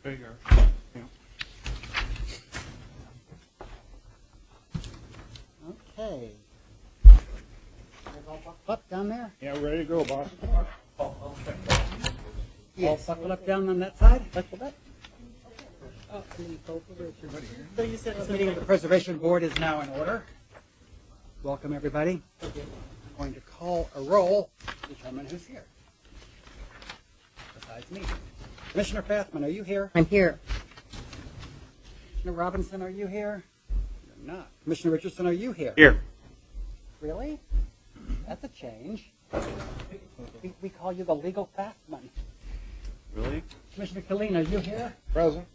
Bigger. Okay. All buckled up down there? Yeah, ready to go, boss. All buckled up down on that side? Buckled up? So you said this meeting of the Preservation Board is now in order. Welcome, everybody. I'm going to call a roll to determine who's here. Besides me. Commissioner Fathman, are you here? I'm here. Commissioner Robinson, are you here? You're not. Commissioner Richardson, are you here? Here. Really? That's a change. We call you the legal Fathman. Really? Commissioner Killeen, are you here? Present.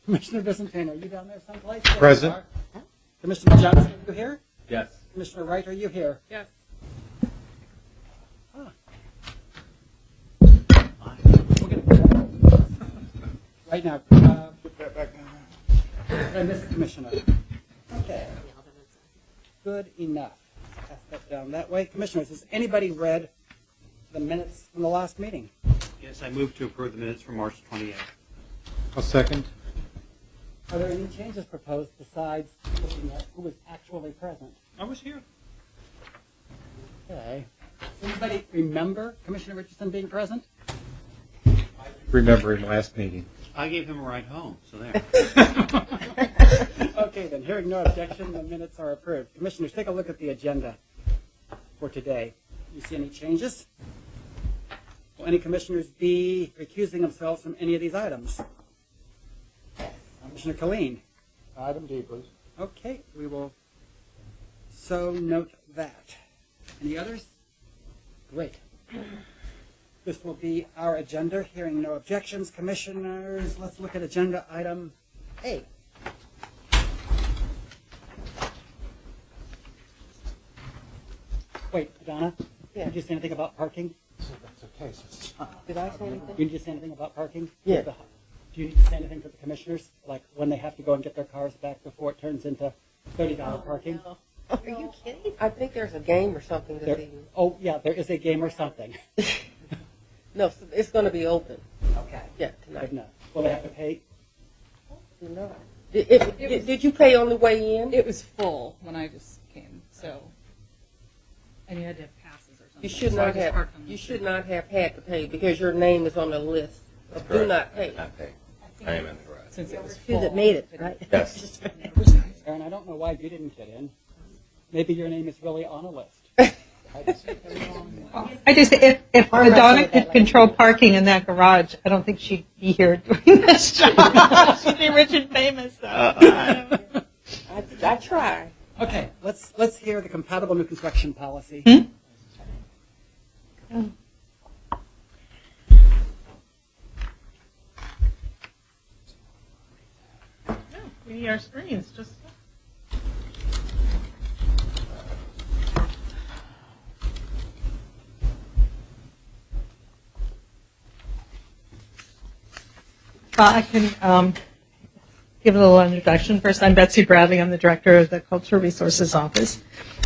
Commissioner Vicentin, are you down there someplace? Present. There you are. Commissioner Johnson, are you here? Yes. Commissioner Wright, are you here? Yes. Huh. We'll get right now. Put that back down. Did I miss a commissioner? Okay. Good enough. Pass that down that way. Commissioners, has anybody read the minutes from the last meeting? Yes, I move to approve the minutes from March 28th. I'll second. Are there any changes proposed besides looking at who was actually present? I was here. Okay. Does anybody remember Commissioner Richardson being present? Remember him last meeting. I gave him a ride home, so there. Okay, then hearing no objection, the minutes are approved. Commissioners, take a look at the agenda for today. You see any changes? Will any commissioners be recusing themselves from any of these items? Commissioner Killeen? Item D, please. Okay, we will so note that. Any others? Great. This will be our agenda. Hearing no objections, commissioners, let's look at agenda item A. Wait, Donna, Yeah. did you say anything about parking? That's okay. Did I say anything? Did you say anything about parking? Yeah. Do you need to say anything for the commissioners, like when they have to go and get their cars back before it turns into $30 parking? No. Are you kidding? I think there's a game or something this There, evening. oh, yeah, there is a game or something. No, so it's going to be open. Okay. Yeah, Good tonight. enough. Will they have to pay? Do not. Did you pay on the way in? It was full when I just came, so and you had to have passes or something. You should So I not just have. parked on the You street. should not have had to pay because your name is on the list of do not pay. I am in the garage. Since it was Because full. it made it, right? Yes. Aaron, I don't know why you didn't get in. Maybe your name is really on a list. I just, if Donna could control parking in that garage, I don't think she'd be here doing this job. She'd be rich and famous, though. I try. Okay, let's hear the compatible new construction policy. We need our screens, just. Well, I can give a little introduction. First, I'm Betsy Bradley. I'm the director of the Cultural Resources Office.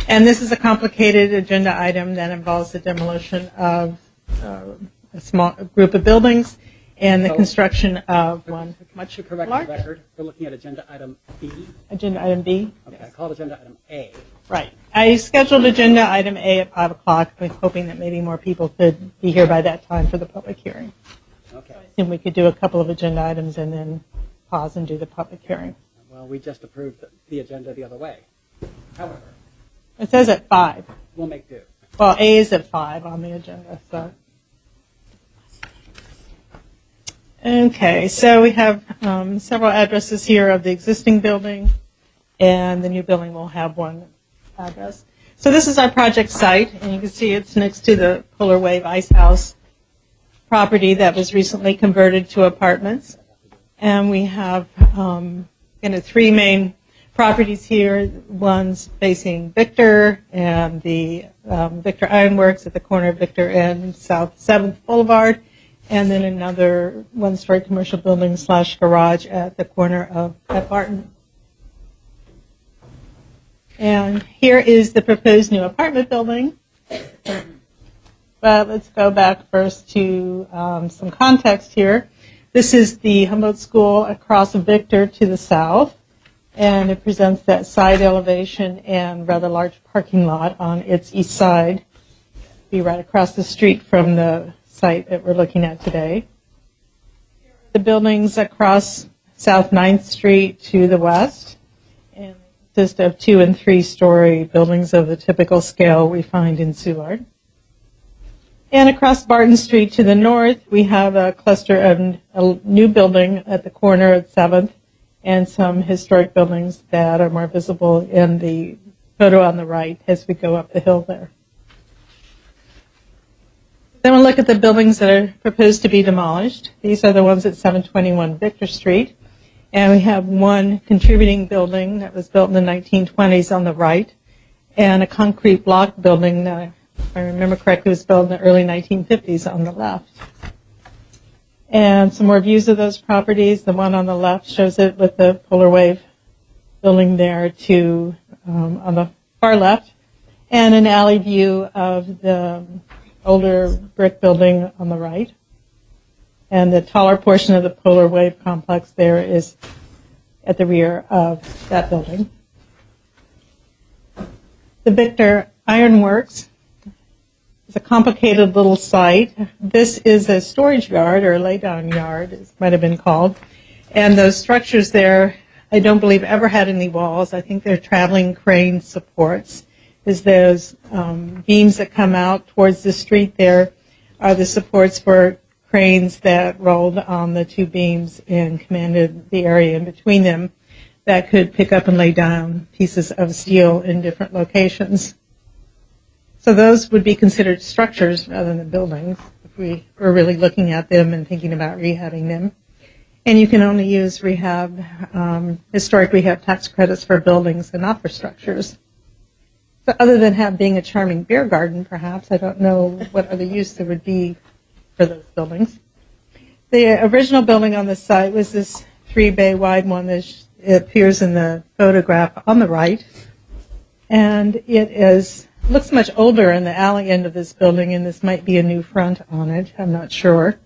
And this is a complicated agenda item that involves the demolition of a small group of buildings and the construction of one much To correct larger. the record, we're looking at agenda item B. Agenda item B. Okay, I called agenda item A. Right. I scheduled agenda item A at 5 o'clock, with hoping that maybe more people could be here by that time for the public hearing. Okay. And we could do a couple of agenda items and then pause and do the public hearing. Well, we just approved the agenda the other way. However, It says at 5. we'll make do. Well, A is at 5 on the agenda, so. Okay, so we have several addresses here of the existing building, and the new building will have one address. So this is our project site, and you can see it's next to the Polar Wave Ice House property that was recently converted to apartments. And we have three main properties here. One's facing Victor, and the Victor Ironworks at the corner of Victor and South 7th Boulevard, and then another one-story commercial building / garage at the corner of at Barton. And here is the proposed new apartment building. But let's go back first to some context here. This is the Humboldt School across Victor to the south, and it presents that side elevation and rather large parking lot on its east side. Be right across the street from the site that we're looking at today. The buildings across South 9th Street to the west, and consist of 2- and 3-story buildings of the typical scale we find in Soulard. And across Barton Street to the north, we have a cluster of a new building at the corner of 7th and some historic buildings that are more visible in the photo on the right as we go up the hill there. Then we'll look at the buildings that are proposed to be demolished. These are the ones at 721 Victor Street. And we have one contributing building that was built in the 1920s on the right, and a concrete block building that, if I remember correctly, was built in the early 1950s on the left. And some more views of those properties. The one on the left shows it with the Polar Wave building there to on the far left, and an alley view of the older brick building on the right. And the taller portion of the Polar Wave complex there is at the rear of that building. The Victor Ironworks is a complicated little site. This is a storage yard, or a laydown yard, as it might have been called. And those structures there, I don't believe ever had any walls. I think they're traveling crane supports. Is those beams that come out towards the street there are the supports for cranes that rolled on the two beams and commanded the area in between them that could pick up and lay down pieces of steel in different locations. So those would be considered structures rather than buildings if we were really looking at them and thinking about rehabbing them. And you can only use rehab, historic rehab tax credits for buildings and not for structures. So other than being a charming beer garden, perhaps, I don't know what other use there would be for those buildings. The original building on the site was this 3-bay wide one that appears in the photograph on the right. And it looks much older in the alley end of this building, and this might be a new front on it. I'm not sure.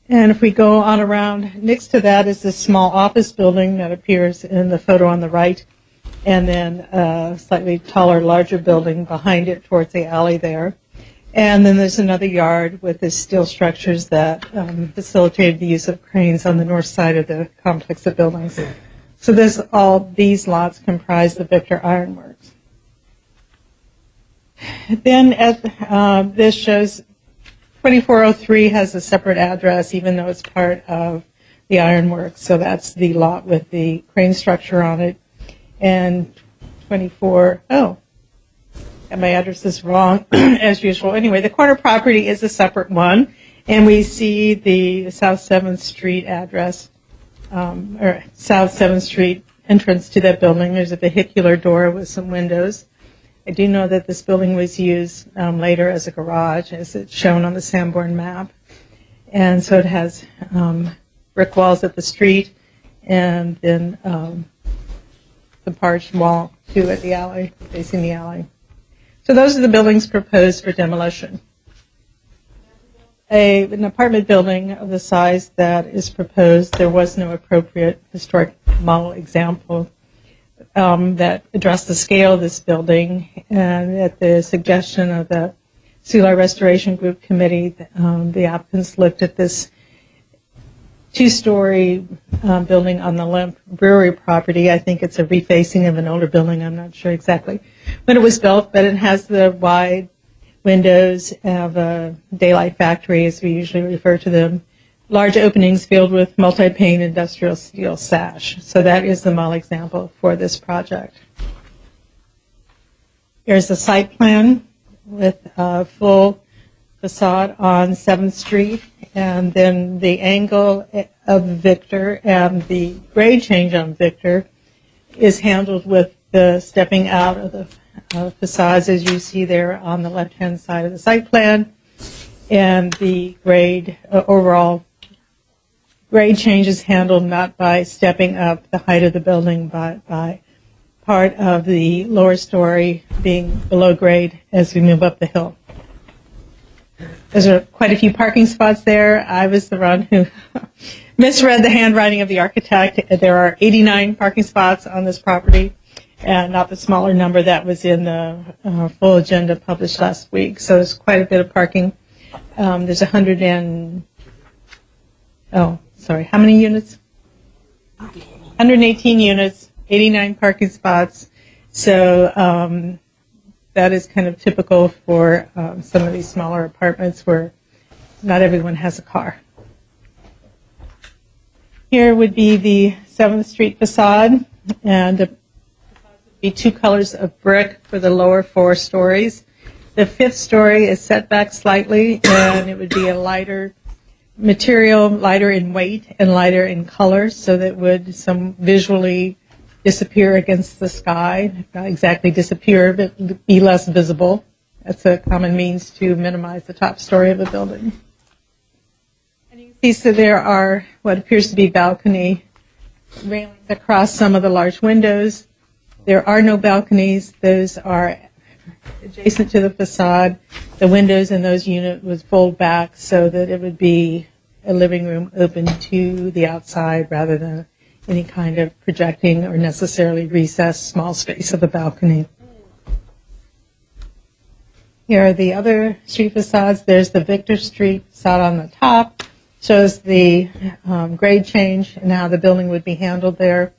And if we go on around, next to that is this small office building that appears in the photo on the right, and then a slightly taller, larger building behind it towards the alley there. And then there's another yard with the steel structures that facilitated the use of cranes on the north side of the complex of buildings. So these lots comprise the Victor Ironworks. Then this shows 2403 has a separate address, even though it's part of the Ironworks. So that's the lot with the crane structure on it. And and my address is wrong, as usual. Anyway, the corner property is a separate one, and we see the South 7th Street address, or South 7th Street entrance to that building. There's a vehicular door with some windows. I do know that this building was used later as a garage, as it's shown on the Sanborn map. And so it has brick walls at the street, and then the parched wall, too, at the alley, facing the alley. So those are the buildings proposed for demolition. An apartment building of the size that is proposed, there was no appropriate historic model example that addressed the scale of this building. And at the suggestion of the Soulard Restoration Group Committee, the applicants looked at this 2-story building on the Lemp Brewery property. I think it's a refacing of an older building. I'm not sure exactly when it was built, but it has the wide windows of a daylight factory, as we usually refer to them, large openings filled with multi-pane industrial steel sash. So that is the model example for this project. Here's the site plan with a full facade on 7th Street, and then the angle of Victor and the grade change on Victor is handled with the stepping out of the facades, as you see there on the left-hand side of the site plan, and the grade overall grade change is handled not by stepping up the height of the building, but by part of the lower story being below grade as we move up the hill. There's quite a few parking spots there. I was the one who misread the handwriting of the architect. There are 89 parking spots on this property, and not the smaller number that was in the full agenda published last week. So there's quite a bit of parking. There's 118 units, 89 parking spots. So that is kind of typical for some of these smaller apartments where not everyone has a car. Here would be the 7th Street facade, and the facade would be 2 colors of brick for the lower 4 stories. The 5th story is set back slightly, and it would be a lighter material, lighter in weight and lighter in color, so that it would some visually disappear against the sky. Not exactly disappear, but be less visible. That's a common means to minimize the top story of a building. And you can see, so there are what appears to be balcony railings across some of the large windows. There are no balconies. Those are adjacent to the facade. The windows in those units would fold back so that it would be a living room open to the outside rather than any kind of projecting or necessarily recessed small space of a balcony. Here are the other street facades. There's the Victor Street facade on the top. Shows the grade change and how the building would be handled there.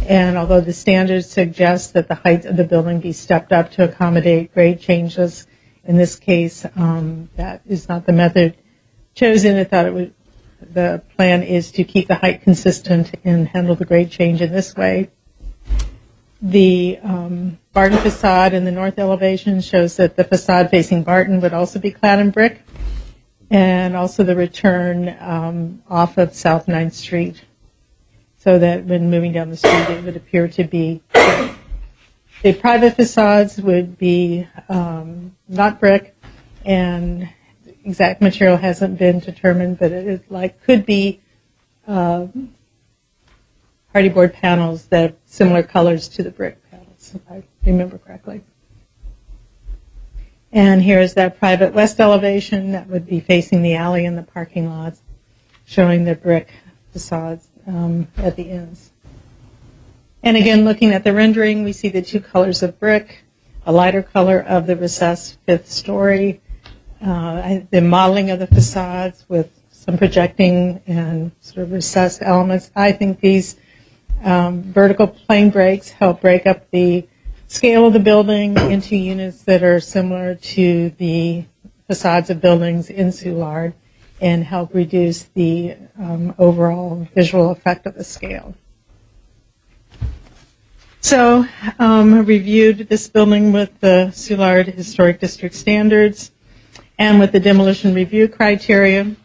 And although the standards suggest that the height of the building be stepped up to accommodate grade changes, in this case, that is not the method chosen. I thought the plan is to keep the height consistent and handle the grade change in this way. The Barton facade in the north elevation shows that the facade facing Barton would also be clad in brick, and also the return off of South 9th Street, so that when moving down the street it would appear to be brick. The private facades would be not brick, and exact material hasn't been determined, but it is could be hardy board panels that have similar colors to the brick panels, if I remember correctly. And here's that private west elevation that would be facing the alley and the parking lots, showing the brick facades at the ends. And again, looking at the rendering, we see the 2 colors of brick, a lighter color of the recessed 5th story, the modeling of the facades with some projecting and sort of recessed elements. I think these vertical plane breaks help break up the scale of the building into units that are similar to the facades of buildings in Soulard and help reduce the overall visual effect of the scale. So I reviewed this building with the Soulard Historic District standards and with the demolition review criteria.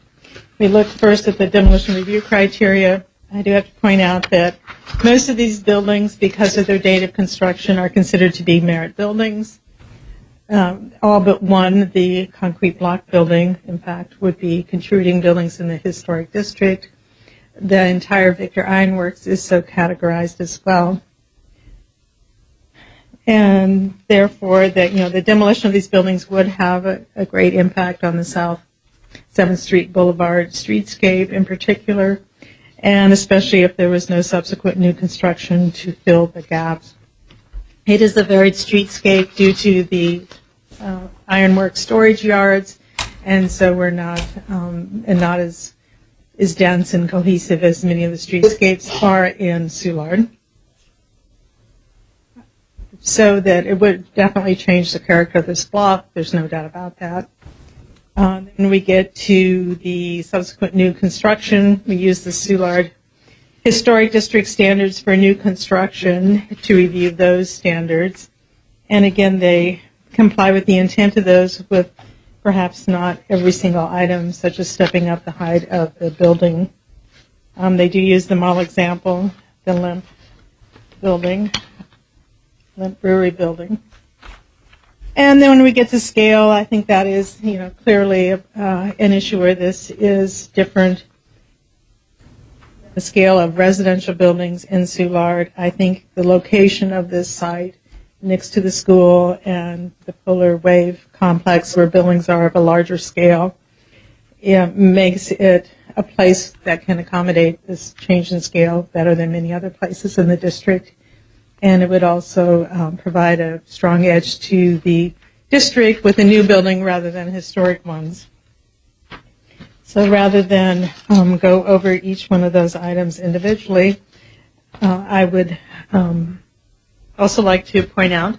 We looked first at the demolition review criteria. I do have to point out that most of these buildings, because of their date of construction, are considered to be merit buildings. All but one, the concrete block building, in fact, would be contributing buildings in the historic district. The entire Victor Ironworks is so categorized as well. And therefore, the demolition of these buildings would have a great impact on the South 7th Street Boulevard streetscape in particular, and especially if there was no subsequent new construction to fill the gaps. It is a varied streetscape due to the ironworks storage yards, and so we're not as dense and cohesive as many of the streetscapes are in Soulard. So that it would definitely change the character of this block. There's no doubt about that. Then we get to the subsequent new construction. We use the Soulard Historic District standards for new construction to review those standards. And again, they comply with the intent of those, with perhaps not every single item, such as stepping up the height of the building. They do use the model example, the Lemp Brewery building. And then when we get to scale, I think that is, clearly an issue where this is different. The scale of residential buildings in Soulard, I think the location of this site next to the school and the Polar Wave complex where buildings are of a larger scale. It makes it a place that can accommodate this change in scale better than many other places in the district. And it would also provide a strong edge to the district with a new building rather than historic ones. So rather than go over each one of those items individually, I would also like to point out,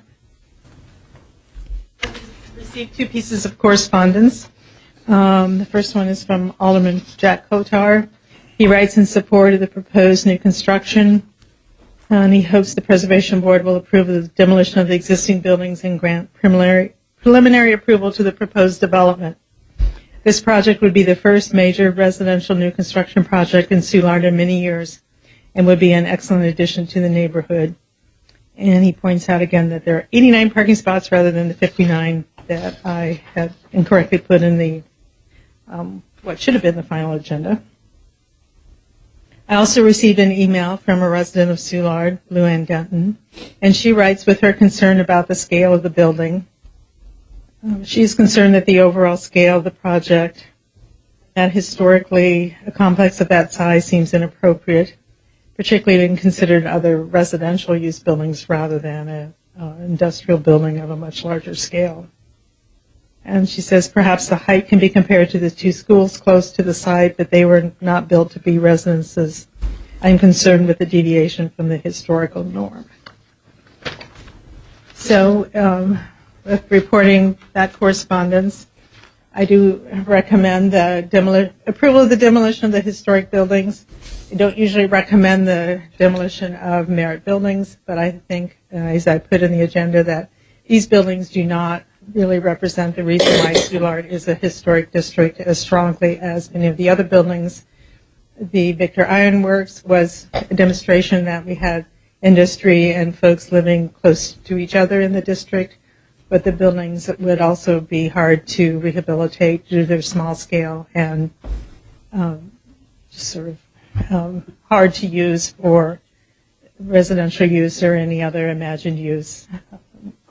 received 2 pieces of correspondence. The first one is from Alderman Jack Kotar. He writes in support of the proposed new construction, and he hopes the Preservation Board will approve of the demolition of the existing buildings and grant preliminary approval to the proposed development. This project would be the first major residential new construction project in Soulard in many years and would be an excellent addition to the neighborhood. And he points out again that there are 89 parking spots rather than the 59 that I had incorrectly put in the what should have been the final agenda. I also received an email from a resident of Soulard, Luann Denton, and she writes with her concern about the scale of the building. She's concerned that the overall scale of the project, that historically a complex of that size seems inappropriate, particularly when considered other residential use buildings rather than an industrial building of a much larger scale. And she says perhaps the height can be compared to the 2 schools close to the site, but they were not built to be residences. I'm concerned with the deviation from the historical norm. So with reporting that correspondence, I do recommend the approval of the demolition of the historic buildings. I don't usually recommend the demolition of merit buildings, but I think, as I put in the agenda, that these buildings do not really represent the reason why Soulard is a historic district as strongly as many of the other buildings. The Victor Iron Works was a demonstration that we had industry and folks living close to each other in the district, but the buildings would also be hard to rehabilitate due to their small scale and hard to use for residential use or any other imagined use,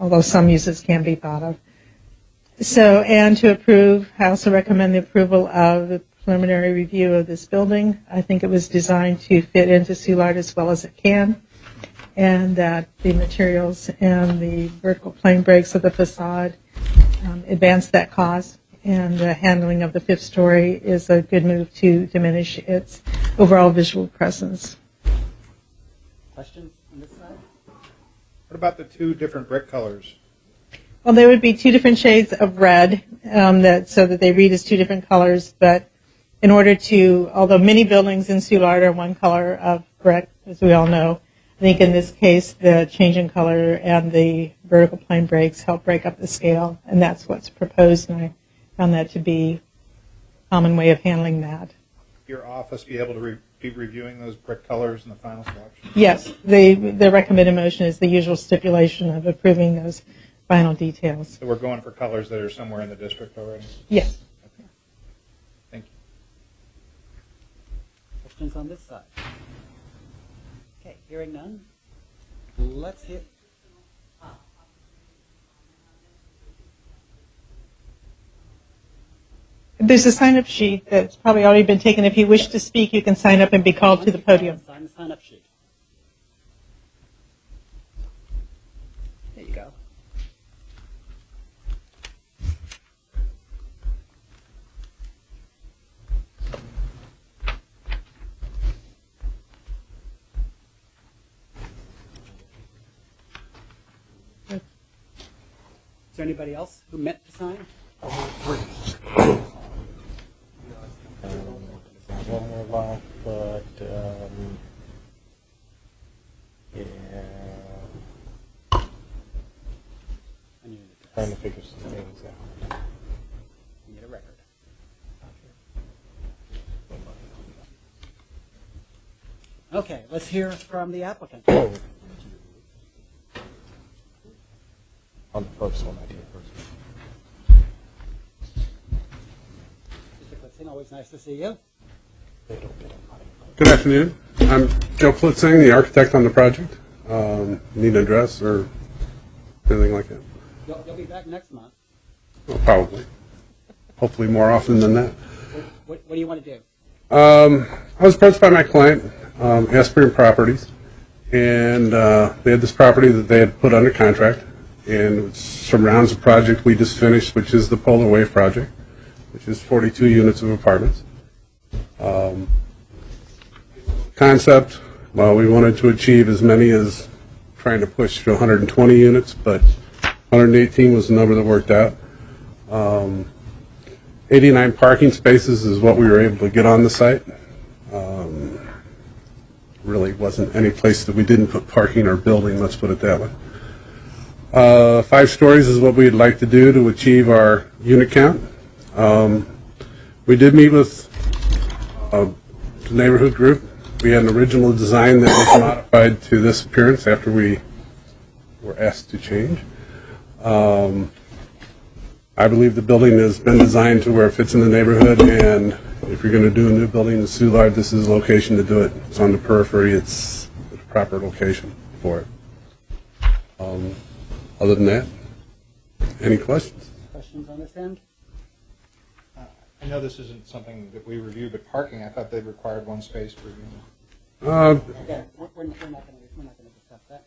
although some uses can be thought of. So, and to approve, I also recommend the approval of the preliminary review of this building. I think it was designed to fit into Soulard as well as it can, and that the materials and the vertical plane breaks of the facade advance that cost, and the handling of the 5th story is a good move to diminish its overall visual presence. Questions on this side? What about the 2 different brick colors? Well, there would be 2 different shades of red, so that they read as 2 different colors, but in order to, although many buildings in Soulard are 1 color of brick, as we all know, I think in this case the change in color and the vertical plane breaks help break up the scale, and that's what's proposed, and I found that to be a common way of handling that. Your office be able to be reviewing those brick colors in the final selection? Yes, the recommended motion is the usual stipulation of approving those final details. So we're going for colors that are somewhere in the district already? Yes. Okay. Thank you. Questions on this side? Okay, hearing none. Let's hit. There's a sign-up sheet that's probably already been taken. If you wish to speak, you can sign up and be called to the podium. Sign the sign-up sheet. There you go. Is there anybody else who meant to sign? One more left, but yeah, I need trying to figure some things out. I need a record. Okay, let's hear from the applicant. Oh. On the first one, I did first. Mr. Klitzing, always nice to see you. Little bit of money. Good afternoon. I'm Joe Klitzing, the architect on the project. Need an address or anything like that. You'll be back next month. Well, probably. Hopefully more often than that. What do you want to do? I was approached by my client, Aspirin Properties, and they had this property that they had put under contract, and it surrounds a project we just finished, which is the Polar Wave project, which is 42 units of apartments. Concept, well, we wanted to achieve as many as trying to push to 120 units, but 118 was the number that worked out. 89 parking spaces is what we were able to get on the site. Really wasn't any place that we didn't put parking or building, let's put it that way. 5 stories is what we'd like to do to achieve our unit count. We did meet with the neighborhood group. We had an original design that was modified to this appearance after we were asked to change. I believe the building has been designed to where it fits in the neighborhood, and if you're going to do a new building in Soulard, this is the location to do it. It's on the periphery. It's the proper location for it. Other than that, any questions? Questions on this end? I know this isn't something that we review, but parking, I thought they required 1 space per unit. Again, we're not going to discuss that.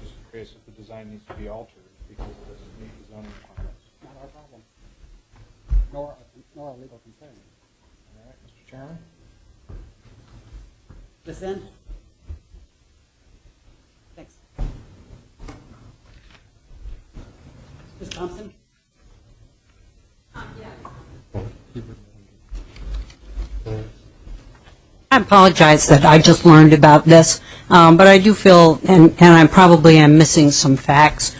Just curious if the design needs to be altered because it doesn't meet the zoning requirements. Not our problem. Nor our legal concern. All right, Mr. Chairman? This end? Thanks. Ms. Thompson? I apologize that I just learned about this, but I do feel, and I probably am missing some facts,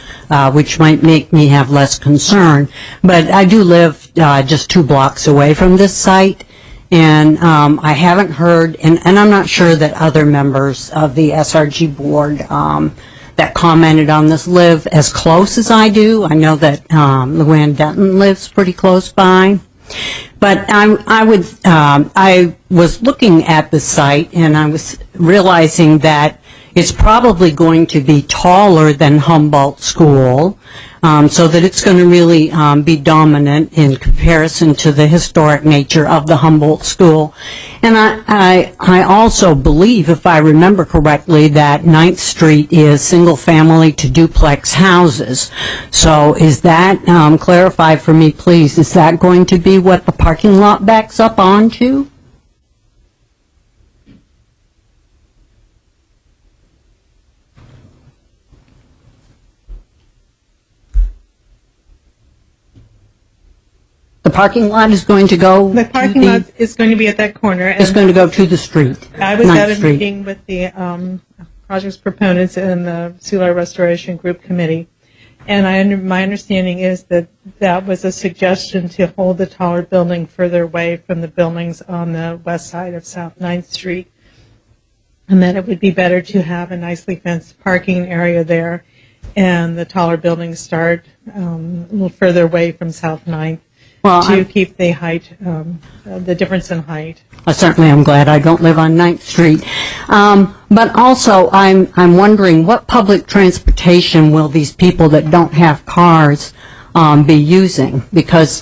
which might make me have less concern, but I do live just 2 blocks away from this site, and I haven't heard, and I'm not sure that other members of the SRG board that commented on this live as close as I do. I know that Luann Denton lives pretty close by. But I was looking at the site, and I was realizing that it's probably going to be taller than Humboldt School, so that it's going to really be dominant in comparison to the historic nature of the Humboldt School. And I also believe, if I remember correctly, that 9th Street is single-family to duplex houses. So is that, clarified for me, please, is that going to be what the parking lot backs up onto? The parking lot is going to go The parking lot is going to be at that corner. It's going to go to the street. I was at 9th a Street. meeting with the project's proponents in the Soulard Restoration Group Committee, and my understanding is that that was a suggestion to hold the taller building further away from the buildings on the west side of South 9th Street, and that it would be better to have a nicely fenced parking area there, and the taller buildings start a little further away from South 9th. To keep the height, the difference in height. Certainly, I'm glad I don't live on 9th Street. But also, I'm wondering what public transportation will these people that don't have cars be using? Because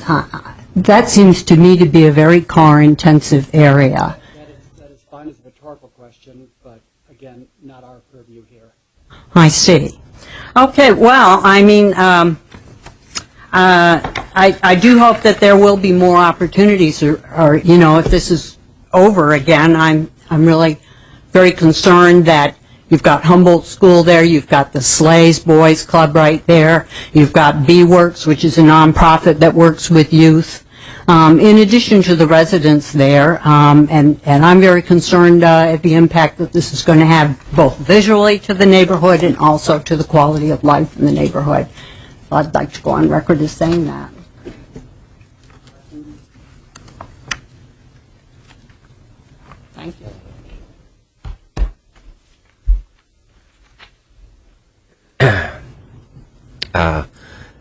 that seems to me to be a very car-intensive area. That is fine as a rhetorical question, but again, not our purview here. I see. Okay, well, I mean, I do hope that there will be more opportunities, or you know, if this is over again, I'm really very concerned that you've got Humboldt School there, you've got the Slays Boys Club right there, you've got B-Works, which is a nonprofit that works with youth, in addition to the residents there, and I'm very concerned at the impact that this is going to have both visually to the neighborhood and also to the quality of life in the neighborhood. I'd like to go on record as saying that. Thank you.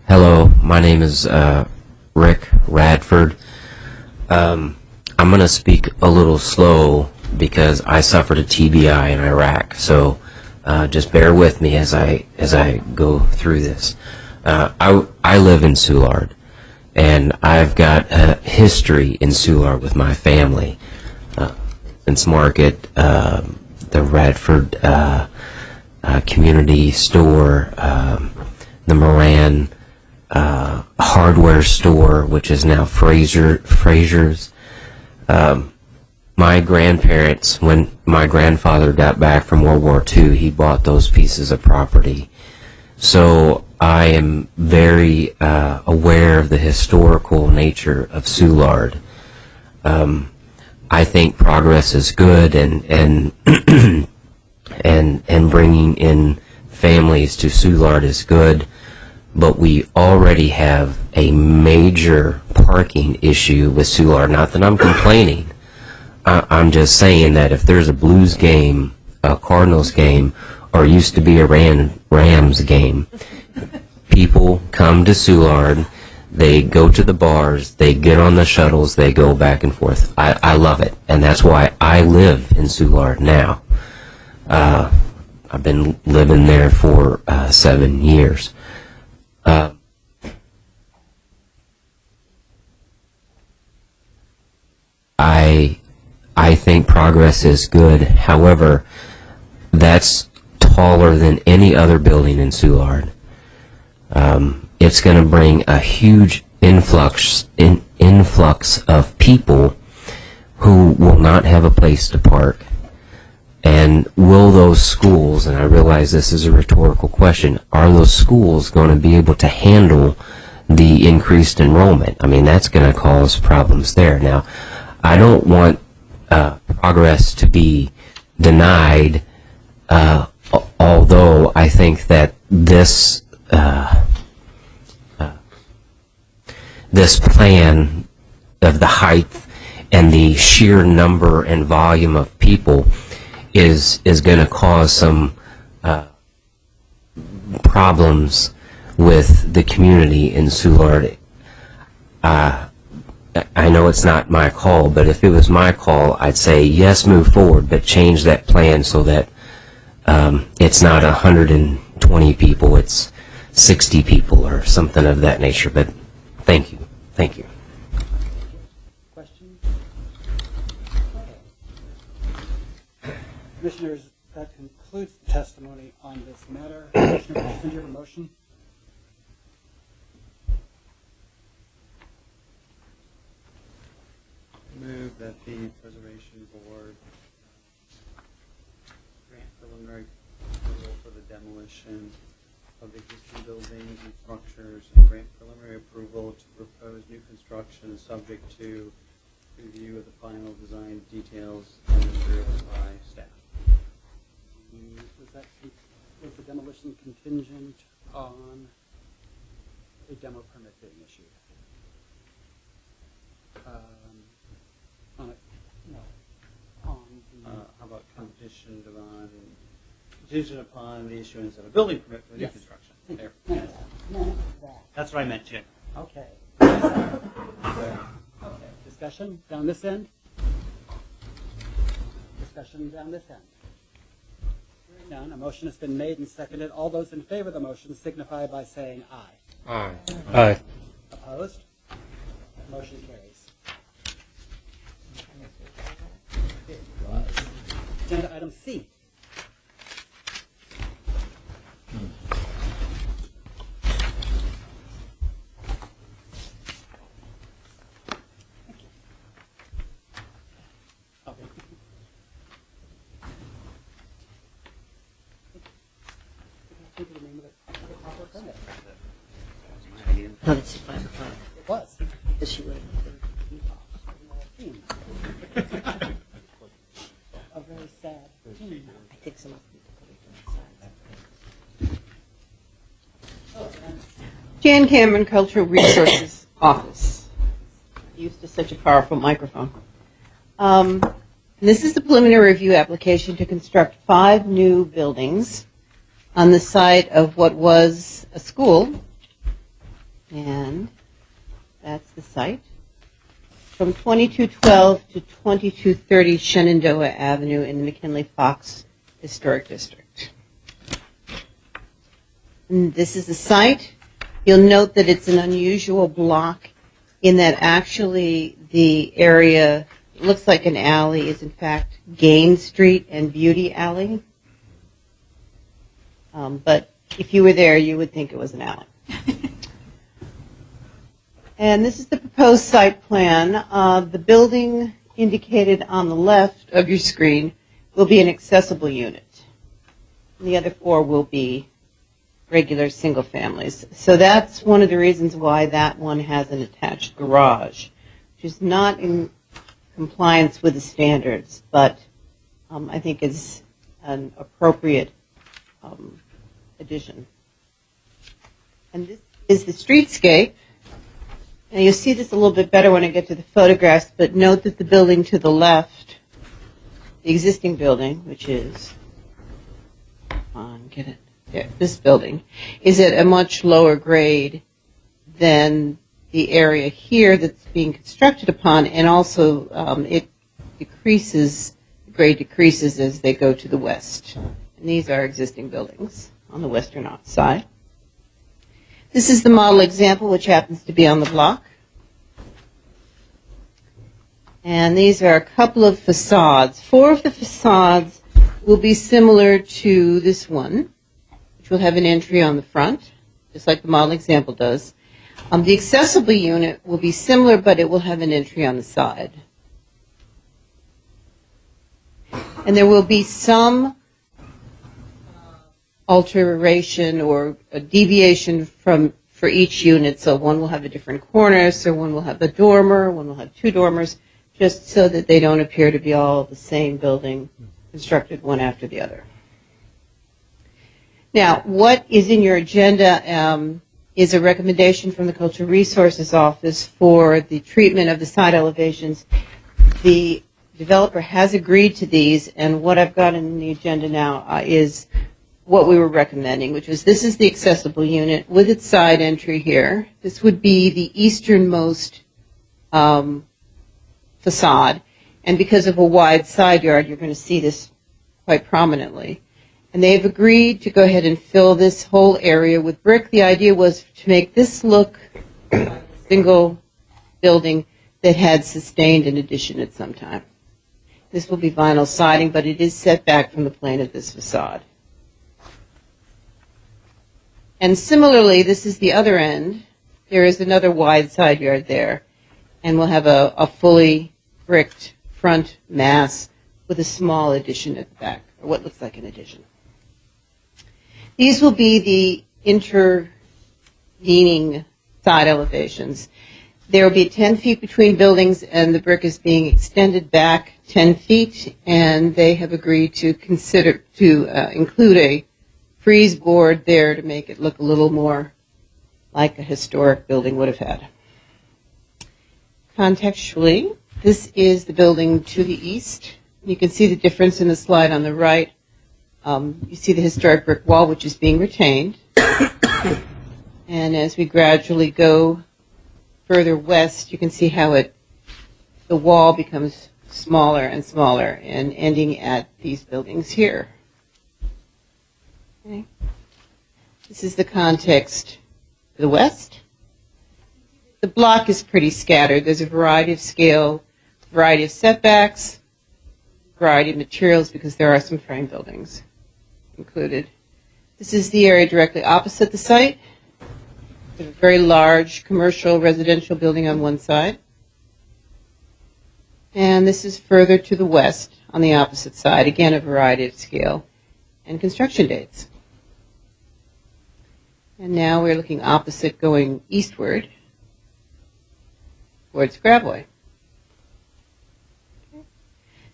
Hello, my name is Rick Radford. I'm going to speak a little slow because I suffered a TBI in Iraq, so Just bear with me as I go through this. I live in Soulard, and I've got a history in Soulard with my family. Vince Market, the Radford Community Store, the Moran hardware store, which is now Fraser's. My grandparents, when my grandfather got back from World War II, he bought those pieces of property. So I am very aware of the historical nature of Soulard. I think progress is good, and and bringing in families to Soulard is good, but we already have a major parking issue with Soulard. Not that I'm complaining. I'm just saying that if there's a Blues game, a Cardinals game, or used to be a Rams game, people come to Soulard, they go to the bars, they get on the shuttles, they go back and forth. I love it, and that's why I live in Soulard now. I've been living there for 7 years. I think progress is good. However, that's taller than any other building in Soulard. It's going to bring a huge influx of people who will not have a place to park. And will those schools, and I realize this is a rhetorical question, are those schools going to be able to handle the increased enrollment? I mean, that's going to cause problems there. Now, I don't want progress to be denied, although I think that this this plan of the height and the sheer number and volume of people is going to cause some problems with the community in Soulard. I know it's not my call, but if it was my call, I'd say yes, move forward, but change that plan so that it's not 120 people, it's 60 people or something of that nature. But thank you. Thank you. Questions? Commissioners, that concludes the testimony on this matter. Commissioner Paulson, do you have a motion? Move that the Preservation Board grant preliminary approval for the demolition of the existing buildings and structures and grant preliminary approval to propose new construction subject to review of the final design details and materials by staff. Was the demolition contingent on a demo permit being issued? How about contingent upon the issuance of a building permit for new construction? There. That's what I meant, Jim. Okay. Okay. Discussion down this end? Discussion down this end? Hearing none, a motion has been made and seconded. All those in favor of the motion signify by saying aye. Aye. Aye. Opposed? Motion carries. Agenda item C. No, it's 5 o'clock. It was. Because she would A very sad theme. I think some of them Jan Cameron, Cultural Resources Office. Used to such a powerful microphone. This is the preliminary review application to construct 5 new buildings on the site of what was a school. And that's the site. From 2212 to 2230 Shenandoah Avenue in the McKinley Fox Historic District. And this is the site. You'll note that it's an unusual block in that actually the area looks like an alley is in fact Gain Street and Beauty Alley. But if you were there, you would think it was an alley. And this is the proposed site plan. The building indicated on the left of your screen will be an accessible unit. And the other four will be regular single families. So that's one of the reasons why that one has an attached garage, which is not in compliance with the standards, but I think is an appropriate addition. And this is the streetscape. And you'll see this a little bit better when I get to the photographs, but note that the building to the left, the existing building, which is, this building, is at a much lower grade than the area here that's being constructed upon, and also it decreases, the grade decreases as they go to the west. And these are existing buildings on the western side. This is the model example, which happens to be on the block. And these are a couple of facades. 4 of the facades will be similar to this one, which will have an entry on the front, just like the model example does. The accessible unit will be similar, but it will have an entry on the side. And there will be some alteration or a deviation for each unit. So one will have a different corner, so one will have a dormer, one will have 2 dormers, just so that they don't appear to be all the same building constructed one after the other. Now, what is in your agenda is a recommendation from the Cultural Resources Office for the treatment of the side elevations. The developer has agreed to these, and what I've got in the agenda now is what we were recommending, which was this is the accessible unit with its side entry here. This would be the easternmost facade, and because of a wide side yard, you're going to see this quite prominently. And they've agreed to go ahead and fill this whole area with brick. The idea was to make this look like a single building that had sustained an addition at some time. This will be vinyl siding, but it is set back from the plane of this facade. And similarly, this is the other end. There is another wide side yard there, and we'll have a fully bricked front mass with a small addition at the back, or what looks like an addition. These will be the intervening side elevations. There will be 10 feet between buildings, and the brick is being extended back 10 feet, and they have agreed to include a frieze board there to make it look a little more like a historic building would have had. Contextually, this is the building to the east. You can see the difference in the slide on the right. You see the historic brick wall, which is being retained. And as we gradually go further west, you can see how the wall becomes smaller and smaller and ending at these buildings here. Okay. This is the context to the west. The block is pretty scattered. There's a variety of scale, variety of setbacks, variety of materials, because there are some frame buildings included. This is the area directly opposite the site. There's a very large commercial residential building on one side. And this is further to the west on the opposite side. Again, a variety of scale and construction dates. And now we're looking opposite, going eastward towards Gravois. Okay.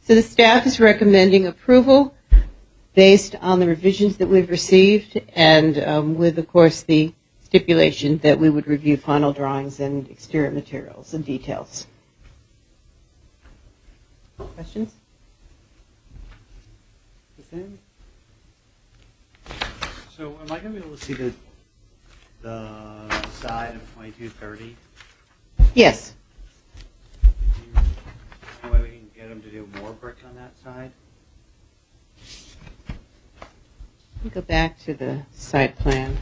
So the staff is recommending approval based on the revisions that we've received, and with, of course, the stipulation that we would review final drawings and exterior materials and details. Questions? So am I going to be able to see the side of 2230? Yes. Any way we can get them to do more brick on that side? Go back to the site plan.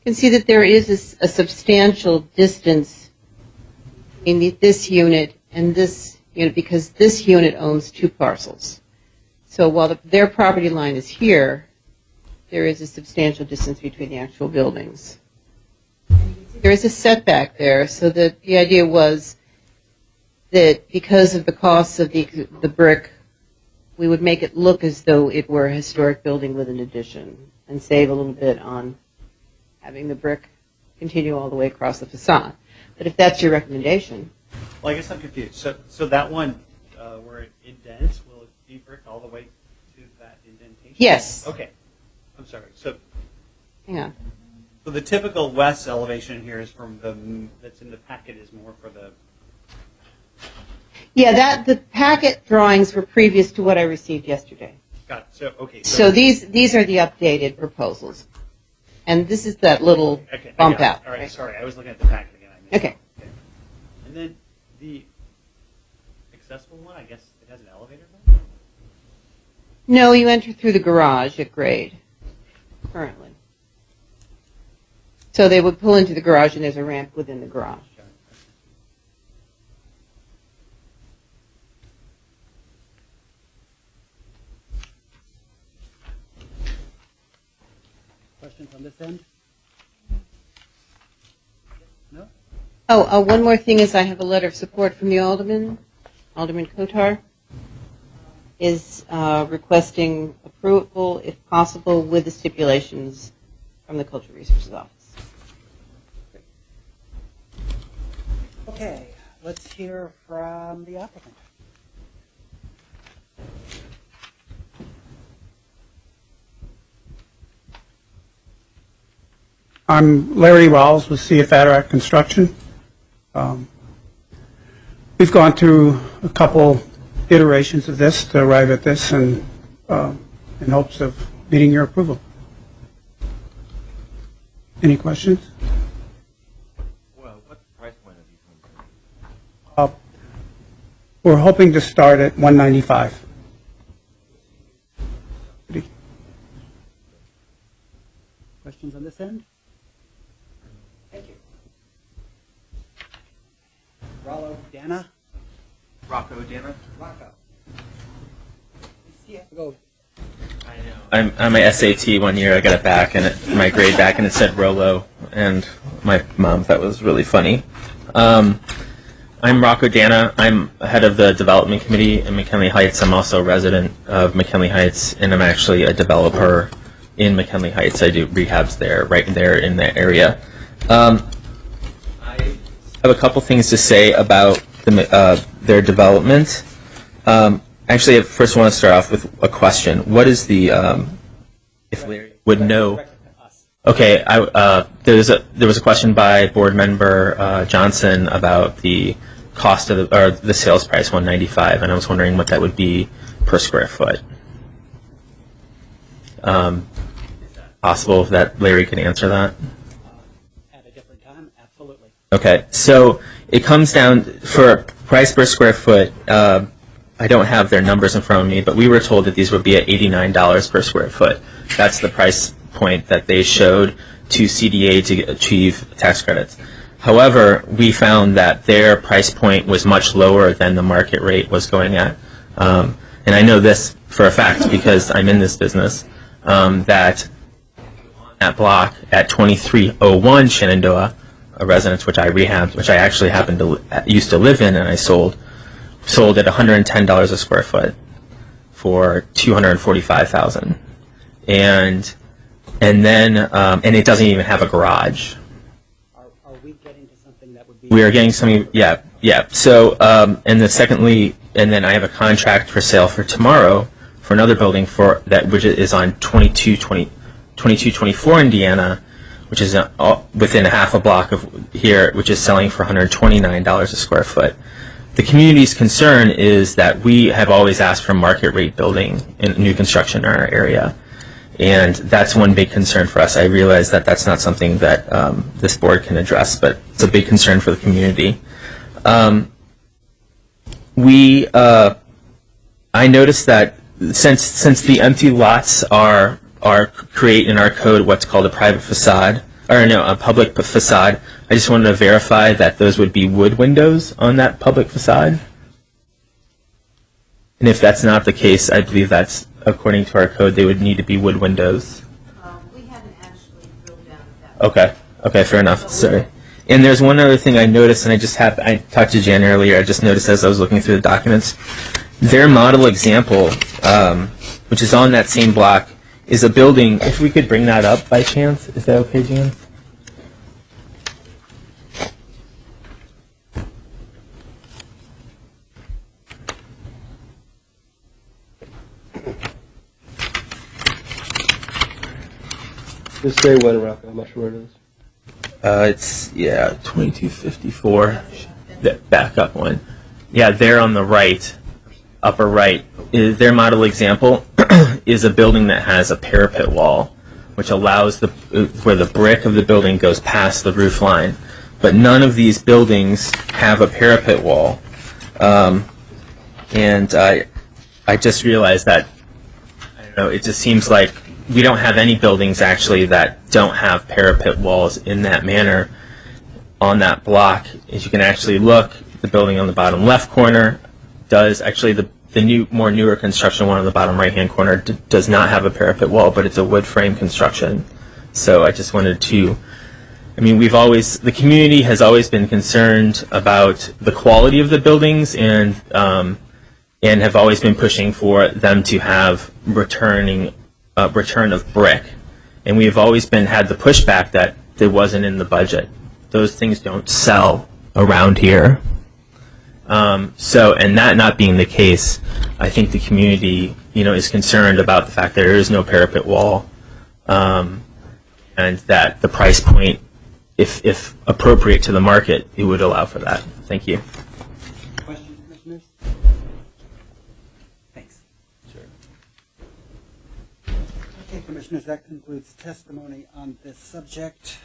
can see that there is a substantial distance in this unit and this unit, because this unit owns 2 parcels. So while their property line is here, there is a substantial distance between the actual buildings. There is a setback there, so that the idea was that because of the costs of the brick, we would make it look as though it were a historic building with an addition and save a little bit on having the brick continue all the way across the facade. But if that's your recommendation. Well, I guess I'm confused. So that one where it indents, will it be brick all the way to that indentation? Yes. Okay. I'm sorry. So Hang on. So the typical west elevation here is from that's in the packet is more for the. Yeah, the packet drawings were previous to what I received yesterday. Got it. So okay. So these are the updated proposals, and this is that little bump out. All right. Sorry, I was looking at the packet again. Okay. And then the accessible one, I guess it has an elevator. No, you enter through the garage at grade currently. So they would pull into the garage, and there's a ramp within the garage. Questions on this end? No? Oh, one more thing is I have a letter of support from the Alderman Kotar, is requesting approval, if possible, with the stipulations from the Cultural Resources Office. Okay, let's hear from the applicant. I'm Larry Rawls with CF Ataract Construction. We've gone through a couple iterations of this to arrive at this, and in hopes of meeting your approval. Any questions? Well, what price point are these ones? We're hoping to start at $195. Questions on this end? Thank you. Rollo Dana? Rocco Dana. Rocco. Go. On my SAT one year, I got it back, and my grade back, and it said Rolo, and my mom thought it was really funny. I'm Rocco Dana. I'm head of the development committee in McKinley Heights. I'm also a resident of McKinley Heights, and I'm actually a developer in McKinley Heights. I do rehabs there, right there in that area. I have a couple things to say about their development. Actually, I first want to start off with a question. What is the, if Larry would know, okay, there was a question by board member Johnson about the cost of the sales price, $195, and I was wondering what that would be per square foot. Is that possible that Larry can answer that? At a different time, absolutely. Okay, so it comes down for price per square foot. I don't have their numbers in front of me, but we were told that these would be at $89 per square foot. That's the price point that they showed to CDA to achieve tax credits. However, we found that their price point was much lower than the market rate was going at. And I know this for a fact because I'm in this business, that block at 2301 Shenandoah, a residence which I rehabbed, which I actually used to live in, and I sold at $110 a square foot for $245,000, and then it doesn't even have a garage. Are we getting to something that would be? We are getting something, yeah. So and then I have a contract for sale for tomorrow for another building which is on 2224 Indiana, which is within a half a block of here, which is selling for $129 a square foot. The community's concern is that we have always asked for market rate building in new construction in our area, and that's one big concern for us. I realize that that's not something that this board can address, but it's a big concern for the community. I noticed that since the empty lots are create in our code what's called a private facade, or no, a public facade. I just wanted to verify that those would be wood windows on that public facade. And if that's not the case, I believe that's, according to our code, they would need to be wood windows. We haven't actually drilled down that. Okay, fair enough. Sorry. And there's one other thing I noticed, and I talked to Jan earlier, I just noticed as I was looking through the documents. Their model example, which is on that same block, is a building. If we could bring that up by chance, is that okay, Jan? Just say when, Rocco. I'm not sure where it is. It's 2254. That backup one. Yeah, there on the right, upper right. Their model example is a building that has a parapet wall, which allows where the brick of the building goes past the roof line. But none of these buildings have a parapet wall, and I just realized that. I don't know. It just seems like we don't have any buildings actually that don't have parapet walls in that manner on that block. As you can actually look, the building on the bottom left corner does. Actually, the newer construction one on the bottom right hand corner does not have a parapet wall, but it's a wood frame construction. So I just wanted to. I mean, the community has always been concerned about the quality of the buildings and have always been pushing for them to have return of brick. And we have always had the pushback that there wasn't in the budget. Those things don't sell around here. And that not being the case, I think the community, is concerned about the fact that there is no parapet wall, and that the price point, if appropriate to the market, it would allow for that. Thank you. Questions, commissioners? Thanks. Sure. Okay, commissioners, that concludes testimony on this subject.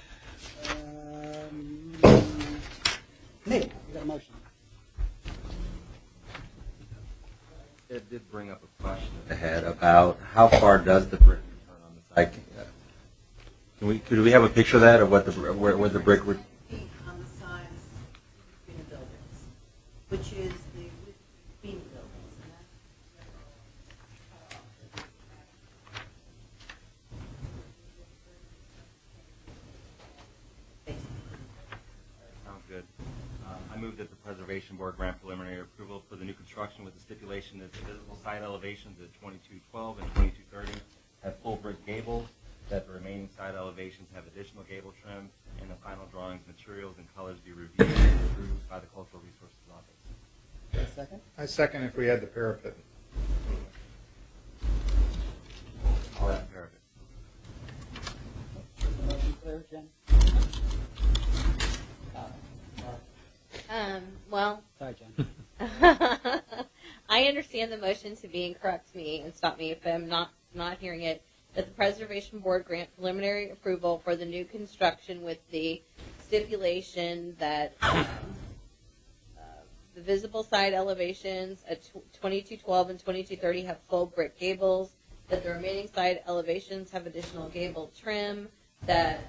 Nate, you got a motion? It did bring up a question ahead about how far does the brick return on the site? Could we have a picture of that, of what where the brick would? On the sides between the buildings, which is the between buildings. Sounds good. I move that the Preservation Board grant preliminary approval for the new construction with the stipulation that the visible side elevations at 2212 and 2230 have full brick gables, that the remaining side elevations have additional gable trim, and the final drawings, materials, and colors be reviewed and approved by the Cultural Resources Office. A second? I second if we had the parapet. All that parapet. Motion clear, Jen? Well, Sorry, Jen. I understand the motion to be, and correct me and stop me if I'm not hearing it, that the Preservation Board grant preliminary approval for the new construction with the stipulation that the visible side elevations at 2212 and 2230 have full brick gables, that the remaining side elevations have additional gable trim, that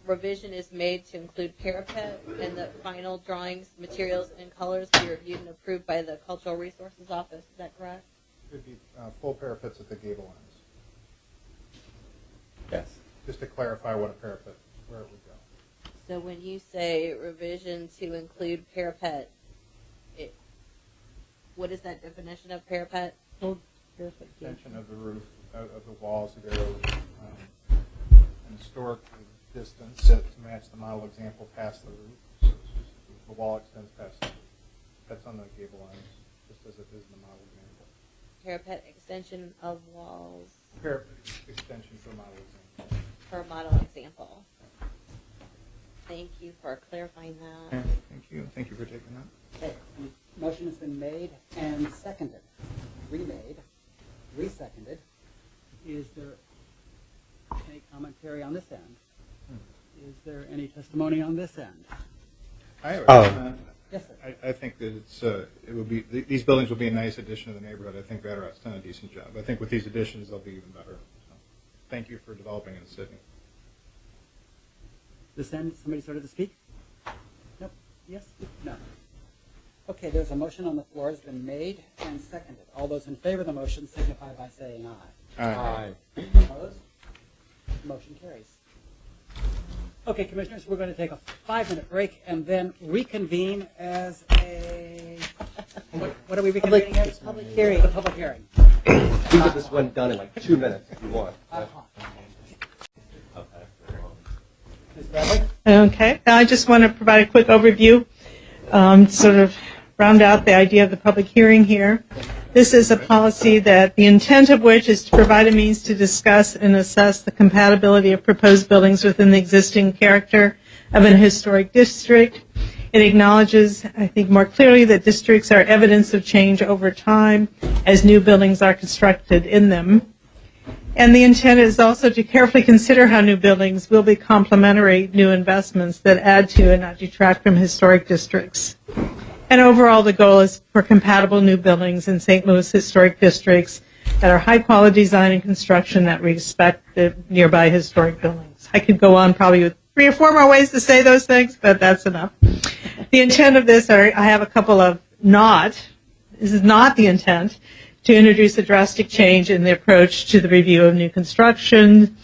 revision is made to include parapet, and the final drawings, materials, and colors be reviewed and approved by the Cultural Resources Office. Is that correct? It would be full parapets at the gable ends. Yes. Just to clarify what a parapet, where it would go. So when you say revision to include parapet, what is that definition of parapet? Parapet. Extension of the roof, of the walls to go an historic distance to match the model example past the roof. So it's just, the wall extends past the roof. That's on the gable ends, just as it is in the model example. Parapet extension of walls Parapet extension for model example. for model example. Thank you for clarifying that. Yeah, thank you. Thank you for taking that. Okay, motion has been made and seconded, remade, reseconded. Is there any commentary on this end? Is there any testimony on this end? Yes, sir. I think that it would be, these buildings will be a nice addition to the neighborhood. I think Vatterot's done a decent job. I think with these additions, they'll be even better. So, thank you for developing in Sydney. this end, somebody sort of to speak? Nope. Yes? No. Okay, there's a motion on the floor, has been made and seconded. All those in favor of the motion signify by saying aye. Aye. Opposed? Motion carries. Okay, Commissioners, we're going to take a 5-minute break and then reconvene as a, what are we reconvening as? Public hearing. The public hearing. We can get this one done in like 2 minutes if you want. Ms. Bradley? Okay, I just want to provide a quick overview, sort of round out the idea of the public hearing here. This is a policy that the intent of which is to provide a means to discuss and assess the compatibility of proposed buildings within the existing character of an historic district. It acknowledges, I think more clearly, that districts are evidence of change over time as new buildings are constructed in them. And the intent is also to carefully consider how new buildings will be complementary new investments that add to and not detract from historic districts. And overall, the goal is for compatible new buildings in St. Louis historic districts that are high-quality design and construction that respect the nearby historic buildings. I could go on probably with 3 or 4 more ways to say those things, but that's enough. The intent of this, I have a couple of this is not the intent, to introduce a drastic change in the approach to the review of new construction,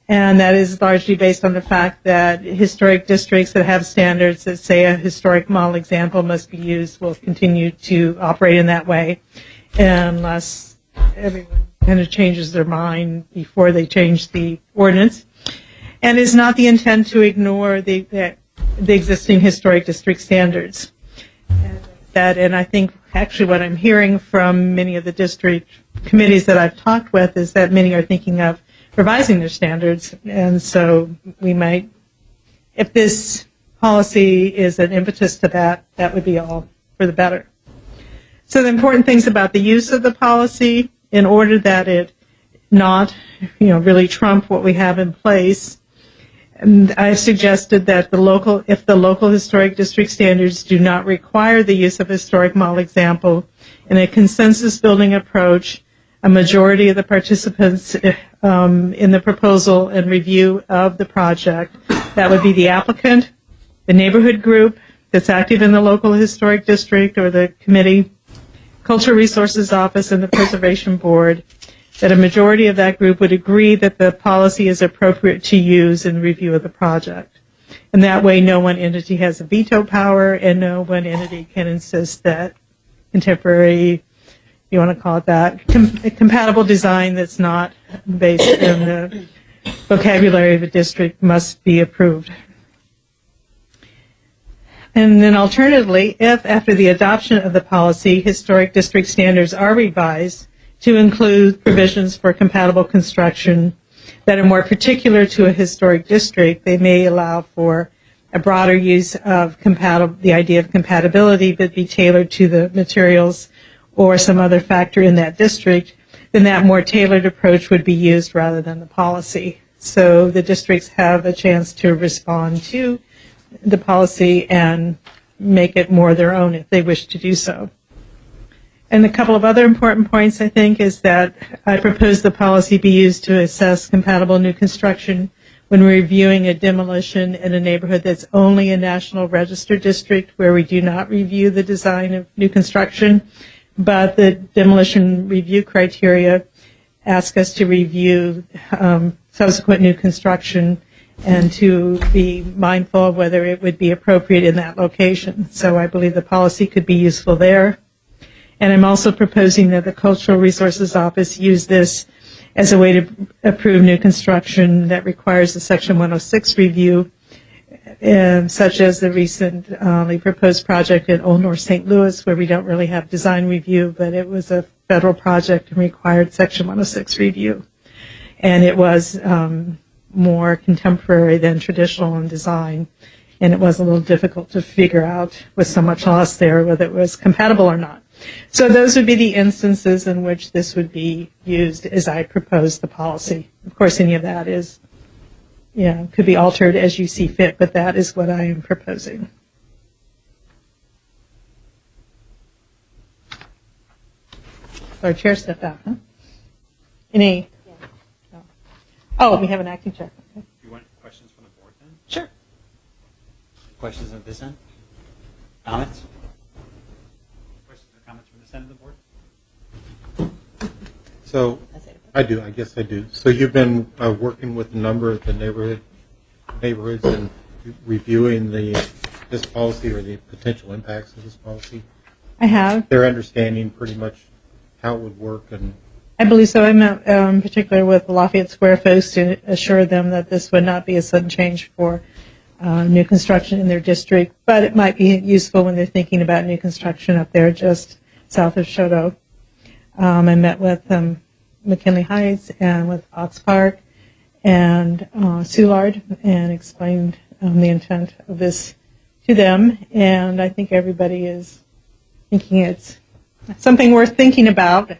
and that is largely based on the fact that historic districts that have standards that say a historic model example must be used will continue to operate in that way unless everyone kind of changes their mind before they change the ordinance. And is not the intent to ignore the existing historic district standards. And I think actually what I'm hearing from many of the district committees that I've talked with is that many are thinking of revising their standards, and so we might, if this policy is an impetus to that, that would be all for the better. So the important things about the use of the policy, in order that it not, really trump what we have in place, and I've suggested that if the local historic district standards do not require the use of historic model example in a consensus building approach, a majority of the participants in the proposal and review of the project, that would be the applicant, the neighborhood group that's active in the local historic district or the committee, Cultural Resources Office, and the Preservation Board, that a majority of that group would agree that the policy is appropriate to use in review of the project. And that way no one entity has a veto power and no one entity can insist that contemporary, you want to call it that, compatible design that's not based in the vocabulary of a district must be approved. And then alternatively, if after the adoption of the policy, historic district standards are revised to include provisions for compatible construction that are more particular to a historic district, they may allow for a broader use of the idea of compatibility, but be tailored to the materials or some other factor in that district, then that more tailored approach would be used rather than the policy. So the districts have a chance to respond to the policy and make it more their own if they wish to do so. And a couple of other important points, I think, is that I propose the policy be used to assess compatible new construction when reviewing a demolition in a neighborhood that's only a National Register district where we do not review the design of new construction, but the demolition review criteria ask us to review subsequent new construction and to be mindful of whether it would be appropriate in that location. So I believe the policy could be useful there. And I'm also proposing that the Cultural Resources Office use this as a way to approve new construction that requires a Section 106 review, such as the recently proposed project in Old North St. Louis, where we don't really have design review, but it was a federal project and required Section 106 review. And it was more contemporary than traditional in design, and it was a little difficult to figure out with so much loss there whether it was compatible or not. So those would be the instances in which this would be used as I propose the policy. Of course, any of that is, could be altered as you see fit, but that is what I am proposing. Our chair stepped out, huh? Any? Yeah. No. Oh, we have an acting chair. Okay. You want questions from the board then? Sure. Questions at this end? Comments? Questions or comments from this end of the board? So, I guess I do. So you've been working with a number of the neighborhoods and reviewing this policy or the potential impacts of this policy? I have. They're understanding pretty much how it would work, and I believe so. I met in particular with Lafayette Square folks to assure them that this would not be a sudden change for new construction in their district, but it might be useful when they're thinking about new construction up there just south of Choteau. I met with McKinley Heights and with Ox Park and Soulard and explained the intent of this to them, and I think everybody is thinking it's something worth thinking about.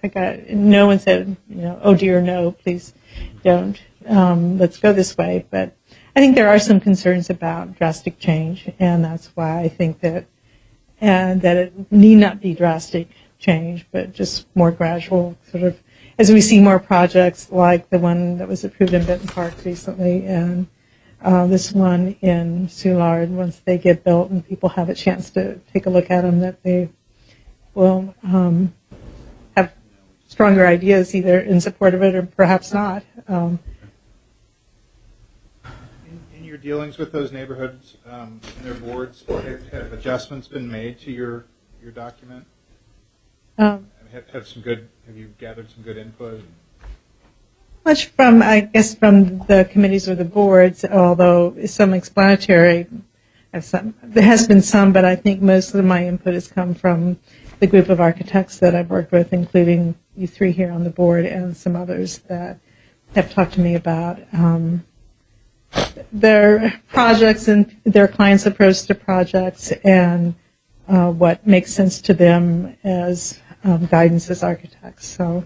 No one said, oh dear, no, please don't. Let's go this way. But I think there are some concerns about drastic change, and that's why I think that it need not be drastic change, but just more gradual, sort of, as we see more projects like the one that was approved in Benton Park recently, and this one in Soulard, once they get built and people have a chance to take a look at them, that they will have stronger ideas either in support of it or perhaps not. In your dealings with those neighborhoods and their boards, have adjustments been made to your document? Have you gathered some good input? Much from, I guess, from the committees or the boards, although some explanatory. There has been some, but I think most of my input has come from the group of architects that I've worked with, including you three here on the board and some others that have talked to me about their projects and their clients' approach to projects and what makes sense to them as guidance as architects. So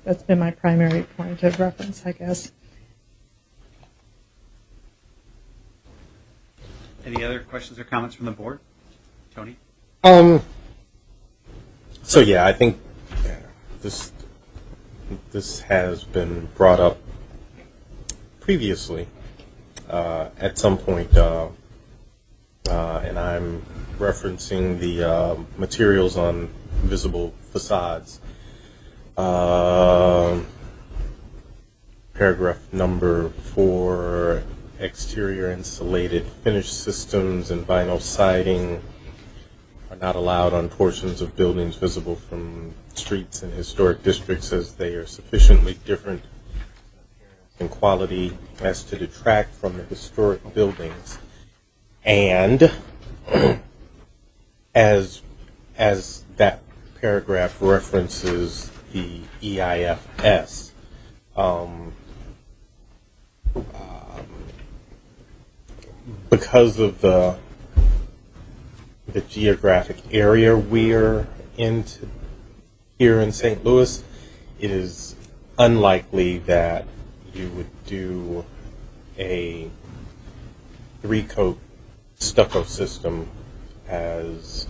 that's been my primary point of reference, I guess. Any other questions or comments from the board? Tony? So yeah, I think this has been brought up previously at some point, and I'm referencing the materials on visible facades. Paragraph number 4, exterior insulated finished systems and vinyl siding are not allowed on portions of buildings visible from streets in historic districts as they are sufficiently different in quality as to detract from the historic buildings. And as that paragraph references the EIFS, because of the geographic area we're in here in St. Louis, it is unlikely that you would do a 3-coat stucco system, as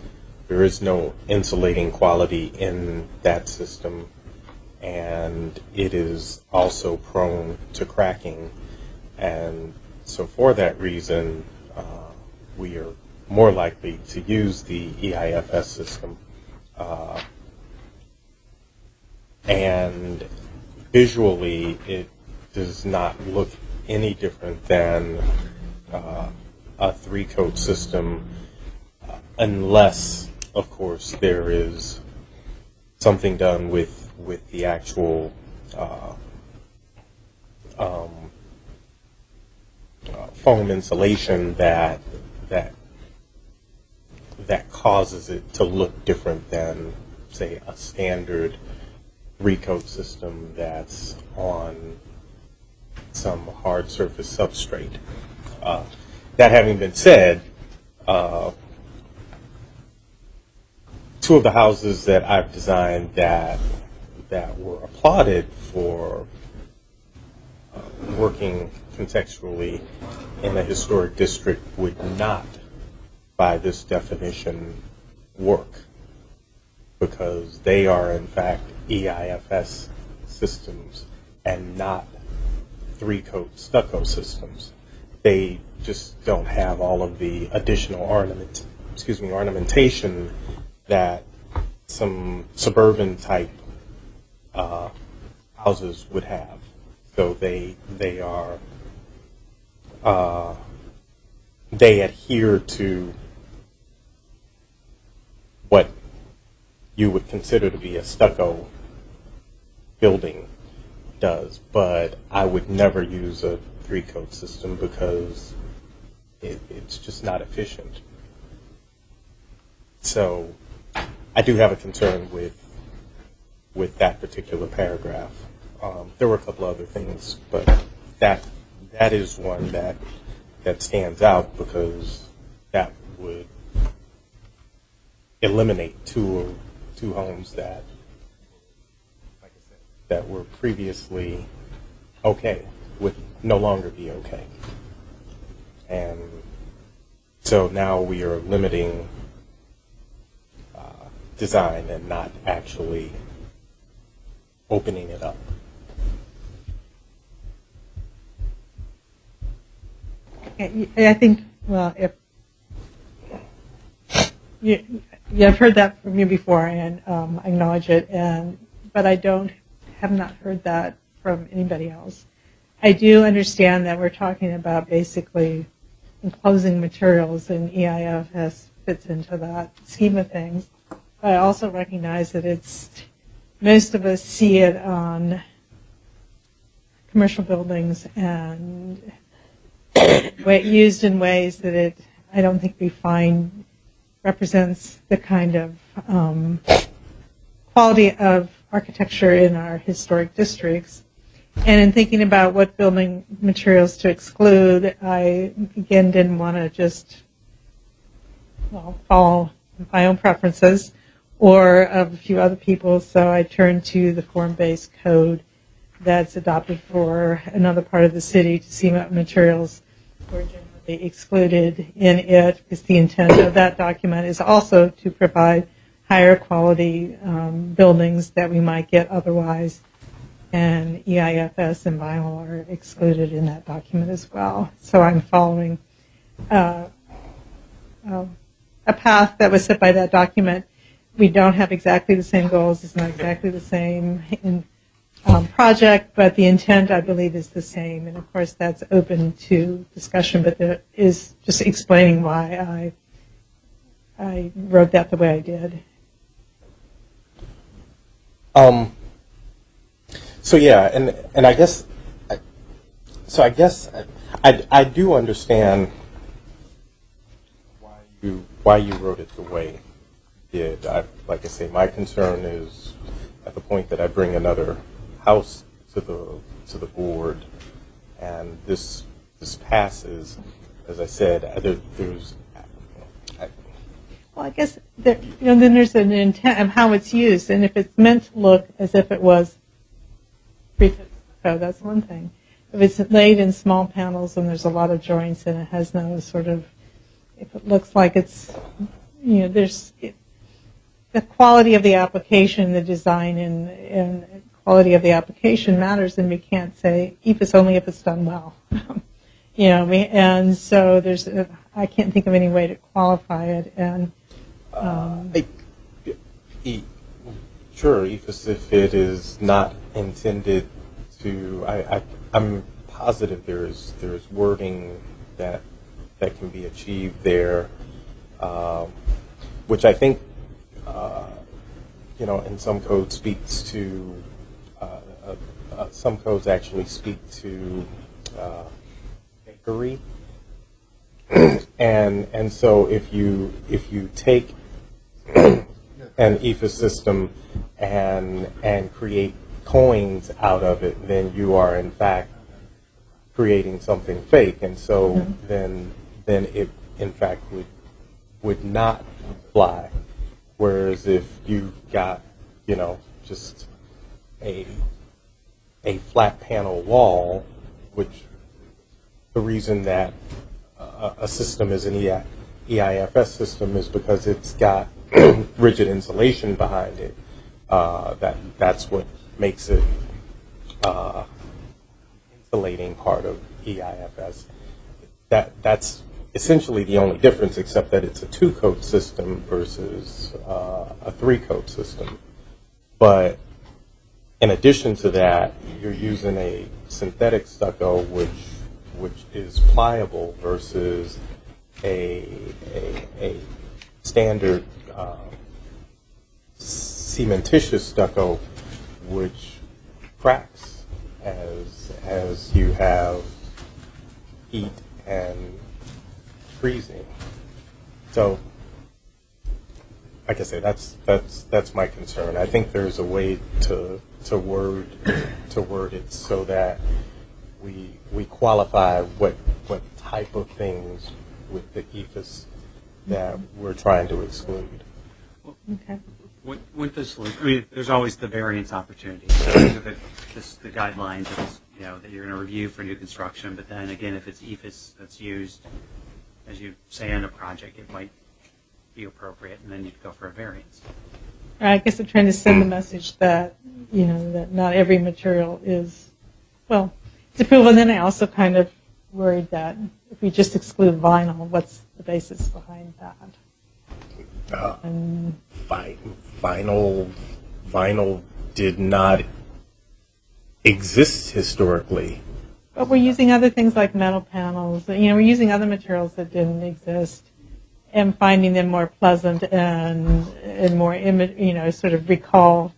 there is no insulating quality in that system, and it is also prone to cracking. And so for that reason, we are more likely to use the EIFS system. And visually, it does not look any different than a 3-coat system, unless, of course, there is something done with the actual foam insulation that causes it to look different than, say, a standard 3-coat system that's on some hard surface substrate. That having been said, 2 of the houses that I've designed that were applauded for working contextually in a historic district would not, by this definition, work, because they are in fact EIFS systems and not 3-coat stucco systems. they just don't have all of the additional ornamentation that some suburban type houses would have. So they adhere to what you would consider to be a stucco building does, but I would never use a 3-coat system because it's just not efficient. So I do have a concern with that particular paragraph. There were a couple other things, but that is one that stands out because that would eliminate two homes that, like I said, that were previously okay would no longer be okay. And so now we are limiting design and not actually opening it up. I think, well, if I've heard that from you before, and I acknowledge it, but I have not heard that from anybody else. I do understand that we're talking about basically enclosing materials, and EIFS fits into that scheme of things. But I also recognize that most of us see it on commercial buildings and used in ways that I don't think we find represents the kind of quality of architecture in our historic districts. And in thinking about what building materials to exclude, I, again, didn't want to just follow my own preferences or of a few other people, so I turned to the form-based code that's adopted for another part of the city to see what materials were generally excluded in it, because the intent of that document is also to provide higher quality buildings that we might get otherwise, and EIFS and vinyl are excluded in that document as well. So I'm following a path that was set by that document. We don't have exactly the same goals. It's not exactly the same project, but the intent, I believe, is the same. And, of course, that's open to discussion, but that is just explaining why I wrote that the way I did. So yeah, and I guess I do understand why you wrote it the way you did. Like I say, my concern is at the point that I bring another house to the board, and this passes. As I said, there's. Well, I guess then there's an intent of how it's used, and if it's meant to look as if it was that's one thing. If it's laid in small panels and there's a lot of joints and it has no sort of, if it looks like it's, there's the quality of the application, the design, and quality of the application matters, and we can't say EIFS only if it's done well. And so I can't think of any way to qualify it. And sure, EIFS, if it is not intended to, I'm positive there's wording that can be achieved there, which I think in some codes speaks to some codes actually speak to bakery, and so if you take an EIFS system and create coins out of it, then you are in fact creating something fake, and so then it in fact would not fly. Whereas if you've got just a flat panel wall, which the reason that a system is an EIFS system is because it's got rigid insulation behind it. That's what makes it insulating part of EIFS. that's essentially the only difference, except that it's a 2-coat system versus a 3-coat system. But in addition to that, you're using a synthetic stucco, which is pliable versus a standard cementitious stucco, which cracks as you have heat and freezing. So, like I say, that's my concern. I think there's a way to word it so that we qualify what type of things with the EFS that we're trying to exclude. Okay. With this, I mean, there's always the variance opportunity. So these are the guidelines that you're going to review for new construction. But then again, if it's EFS that's used, as you say in a project, it might be appropriate, and then you'd go for a variance. I guess I'm trying to send the message that that not every material is it's approval. And then I also kind of worried that if we just exclude vinyl, what's the basis behind that? Vinyl did not exist historically. But we're using other things like metal panels. We're using other materials that didn't exist and finding them more pleasant and more, sort of recall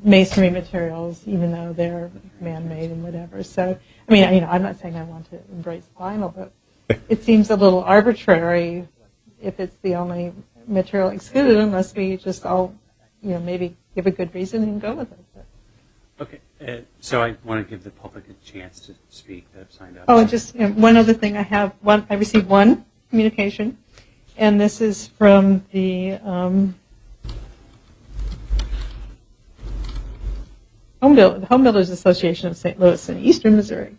masonry materials, even though they're man-made and whatever. So, I mean, I'm not saying I want to embrace vinyl, but it seems a little arbitrary if it's the only material excluded, unless we just all, maybe give a good reason and go with it. Okay, so I want to give the public a chance to speak that have signed up. Oh, and just one other thing. I received one communication, and this is from the Home Builders Association of St. Louis in Eastern Missouri.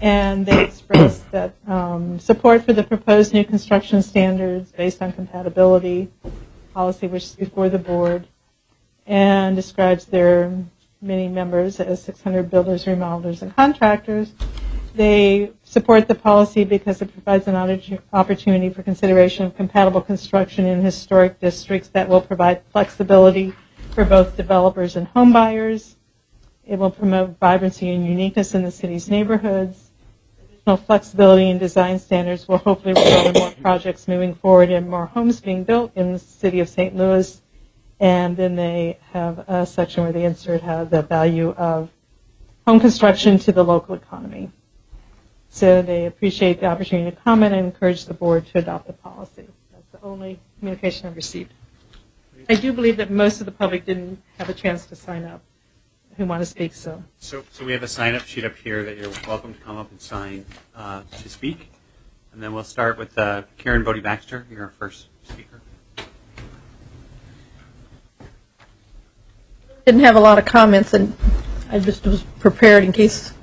And they expressed that support for the proposed new construction standards based on compatibility policy, which is before the board, and describes their many members as 600 builders, remodelers, and contractors. They support the policy because it provides an opportunity for consideration of compatible construction in historic districts that will provide flexibility for both developers and home buyers. It will promote vibrancy and uniqueness in the city's neighborhoods. Additional flexibility in design standards will hopefully result in more projects moving forward and more homes being built in the city of St. Louis. And then they have a section where they insert the value of home construction to the local economy. So they appreciate the opportunity to comment and encourage the board to adopt the policy. That's the only communication I've received. I do believe that most of the public didn't have a chance to sign up who want to speak. So we have a sign-up sheet up here that you're welcome to come up and sign to speak. And then we'll start with Karen Bodie-Baxter. You're our first speaker. Didn't have a lot of comments, and I just was prepared in case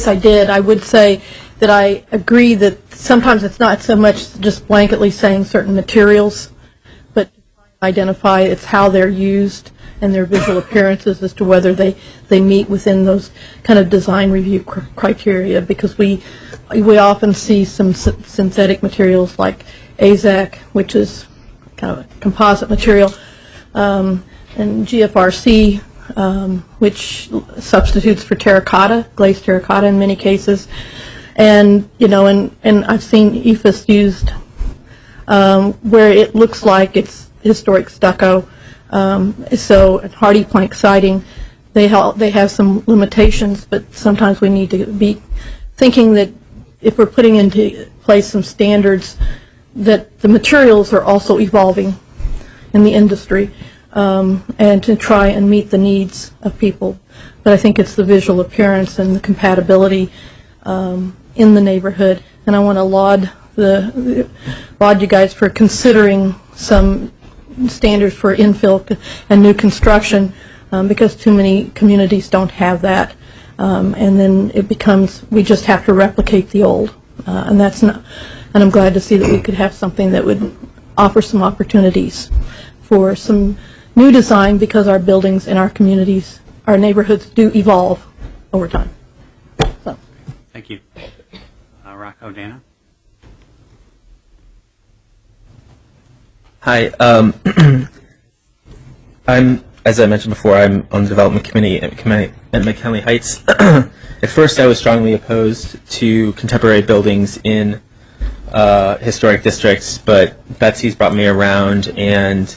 I did. I would say that I agree that sometimes it's not so much just blanketly saying certain materials, but identify it's how they're used and their visual appearances as to whether they meet within those kind of design review criteria, because we often see some synthetic materials like AZAC, which is kind of a composite material, and GFRC, which substitutes for terracotta, glazed terracotta in many cases. And, and I've seen EFS used where it looks like it's historic stucco. So at hardy plank siding, they have some limitations, but sometimes we need to be thinking that if we're putting into place some standards, that the materials are also evolving in the industry. And to try and meet the needs of people. But I think it's the visual appearance and the compatibility in the neighborhood. And I want to laud you guys for considering some standards for infill and new construction, because too many communities don't have that. And then it becomes, we just have to replicate the old. And that's not, and I'm glad to see that we could have something that would offer some opportunities for some new design, because our buildings in our communities, our neighborhoods do evolve over time. So. Thank you. Rocco Dana. Hi. I'm, as I mentioned before, I'm on the development committee at McKinley Heights. At first, I was strongly opposed to contemporary buildings in historic districts, but Betsy's brought me around, and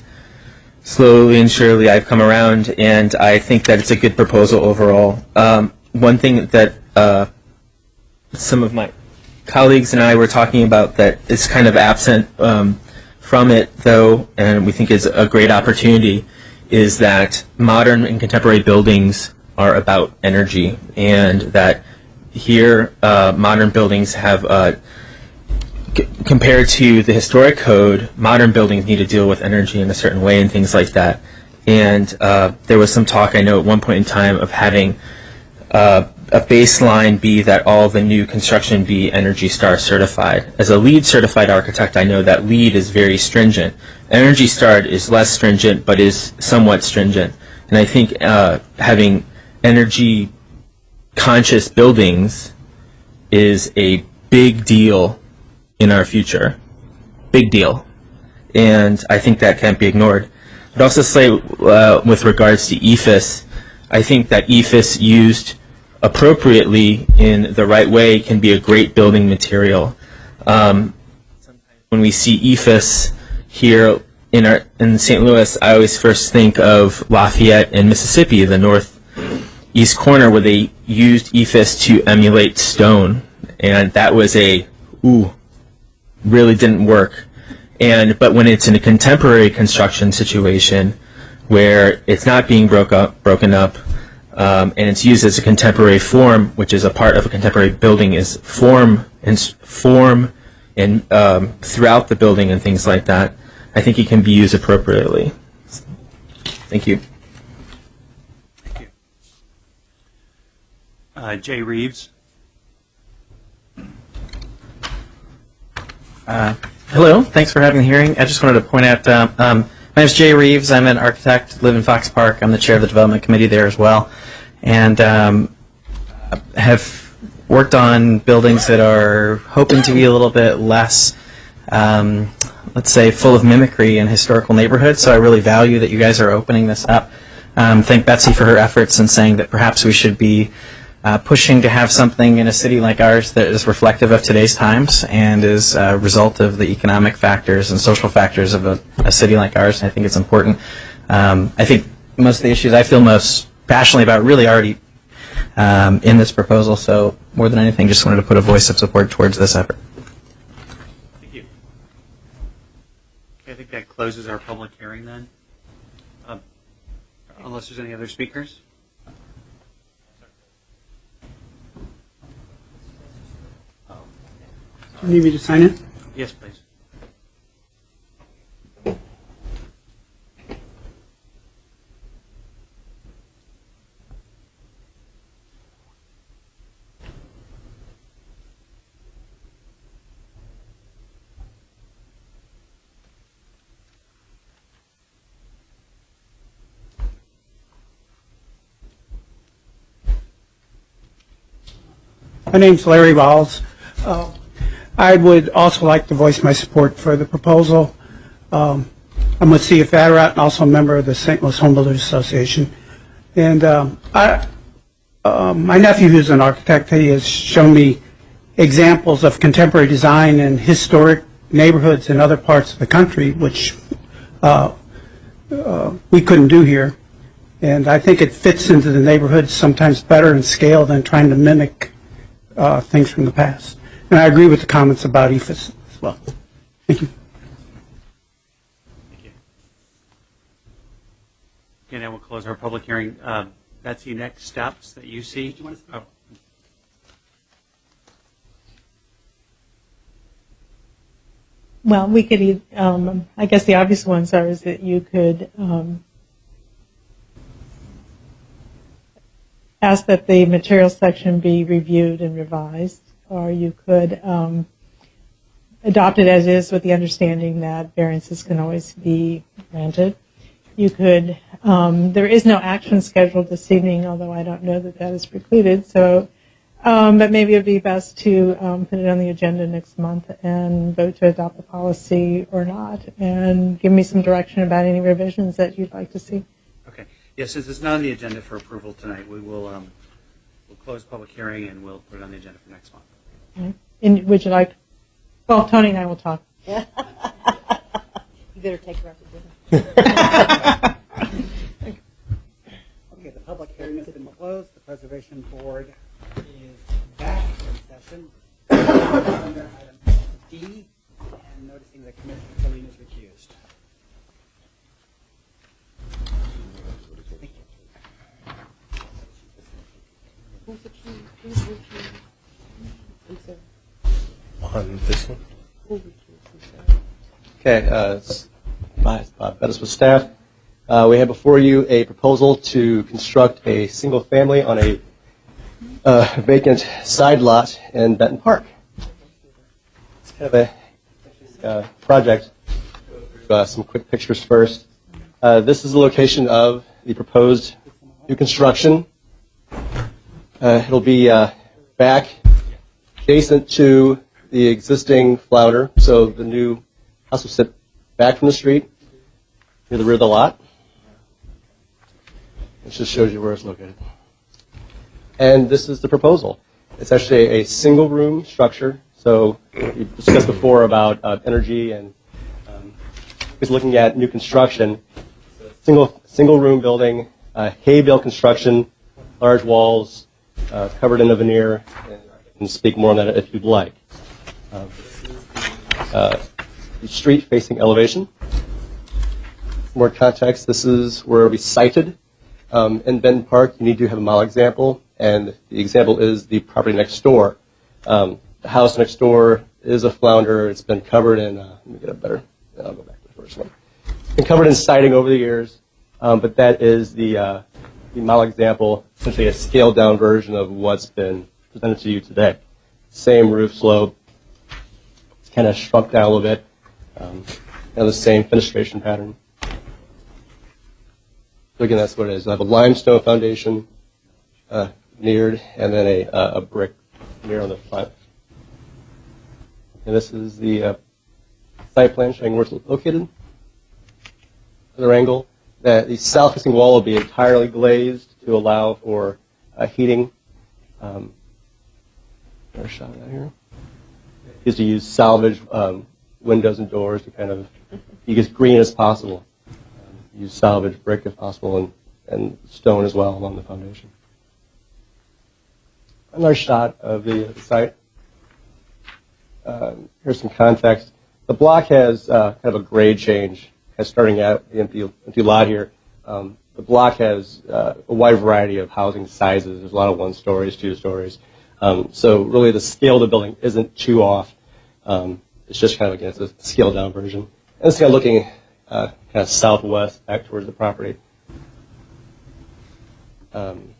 slowly and surely I've come around, and I think that it's a good proposal overall. One thing that some of my colleagues and I were talking about that is kind of absent from it, though, and we think is a great opportunity, is that modern and contemporary buildings are about energy, and that here modern buildings have, compared to the historic code, modern buildings need to deal with energy in a certain way and things like that. And there was some talk, I know, at one point in time of having a baseline be that all the new construction be Energy Star certified. As a LEED certified architect, I know that LEED is very stringent. Energy Star is less stringent, but is somewhat stringent. And I think having energy conscious buildings is a big deal in our future. Big deal. And I think that can't be ignored. I'd also say with regards to EFIS, I think that EFIS used appropriately in the right way can be a great building material. Sometimes when we see EFIS here in St. Louis, I always first think of Lafayette and Mississippi, the northeast corner, where they used EFIS to emulate stone, and that was really didn't work. But when it's in a contemporary construction situation where it's not being broken up, and it's used as a contemporary form, which is a part of a contemporary building, is form and throughout the building and things like that, I think it can be used appropriately. Thank you. Thank you. Jay Reeves. Hello, thanks for having the hearing. I just wanted to point out, my name is Jay Reeves. I'm an architect, live in Fox Park. I'm the chair of the development committee there as well, and have worked on buildings that are hoping to be a little bit less, let's say, full of mimicry in historical neighborhoods. So I really value that you guys are opening this up. Thank Betsy for her efforts in saying that perhaps we should be pushing to have something in a city like ours that is reflective of today's times and is a result of the economic factors and social factors of a city like ours. I think it's important. I think most of the issues I feel most passionately about really already in this proposal, so more than anything, just wanted to put a voice of support towards this effort. Thank you. Okay, I think that closes our public hearing then, unless there's any other speakers. Do you need me to sign it? Yes, please. My name's Larry Balls. I would also like to voice my support for the proposal. I'm with C.F. Adarat and also a member of the St. Louis Home Builders Association. And my nephew, who's an architect, he has shown me examples of contemporary design in historic neighborhoods in other parts of the country, which we couldn't do here. And I think it fits into the neighborhoods sometimes better in scale than trying to mimic things from the past. And I agree with the comments about EFIS as well. Thank you. Thank you. Okay, now we'll close our public hearing. That's the next steps that you see. Oh. Well, we could, I guess the obvious ones are is that you could ask that the materials section be reviewed and revised, or you could adopt it as is with the understanding that variances can always be granted. You could, there is no action scheduled this evening, although I don't know that that is precluded, so But maybe it would be best to put it on the agenda next month and vote to adopt the policy or not, and give me some direction about any revisions that you'd like to see. Okay. Yeah, since it's not on the agenda for approval tonight, we will we'll close public hearing and we'll put it on the agenda for next month. And would you like? Well, Tony and I will talk. You better take her out to dinner. Okay, the public hearing has been closed. The Preservation Board is back in session. Under item D, and noticing that Commissioner Killeen is recused. Thank you. On this one? Okay, it's Bettis with staff. We have before you a proposal to construct a single family on a vacant side lot in Benton Park. It's kind of a project. Some quick pictures first. This is the location of the proposed new construction. It'll be back adjacent to the existing flounder, so the new house will sit back from the street near the rear of the lot. It just shows you where it's located. And this is the proposal. It's actually a single room structure. So we discussed before about energy and just looking at new construction. Single room building, hay bale construction, large walls, covered in a veneer. And I can speak more on that if you'd like. The street facing elevation. More context, this is where we sited. In Benton Park, you need to have a model example, and the example is the property next door. The house next door is a flounder. It's been covered in, let me get a better, I'll go back to the first one. It's been covered in siding over the years, but that is the model example, essentially a scaled down version of what's been presented to you today. Same roof slope, it's kind of shrunk down a little bit, and the same fenestration pattern. So again, that's what it is. I have a limestone foundation veneered, and then a brick veneer on the front. And this is the site plan showing where it's located. Other angle. The south-facing wall will be entirely glazed to allow for heating. Another shot of that here. Is to use salvage windows and doors to kind of be as green as possible. Use salvage brick if possible, and stone as well along the foundation. Another shot of the site. Here's some context. The block has kind of a grade change, starting out the empty lot here. The block has a wide variety of housing sizes. There's a lot of 1 stories, 2 stories. So really the scale of the building isn't too off. It's just kind of, again, it's a scaled down version. And it's kind of looking kind of southwest back towards the property. Going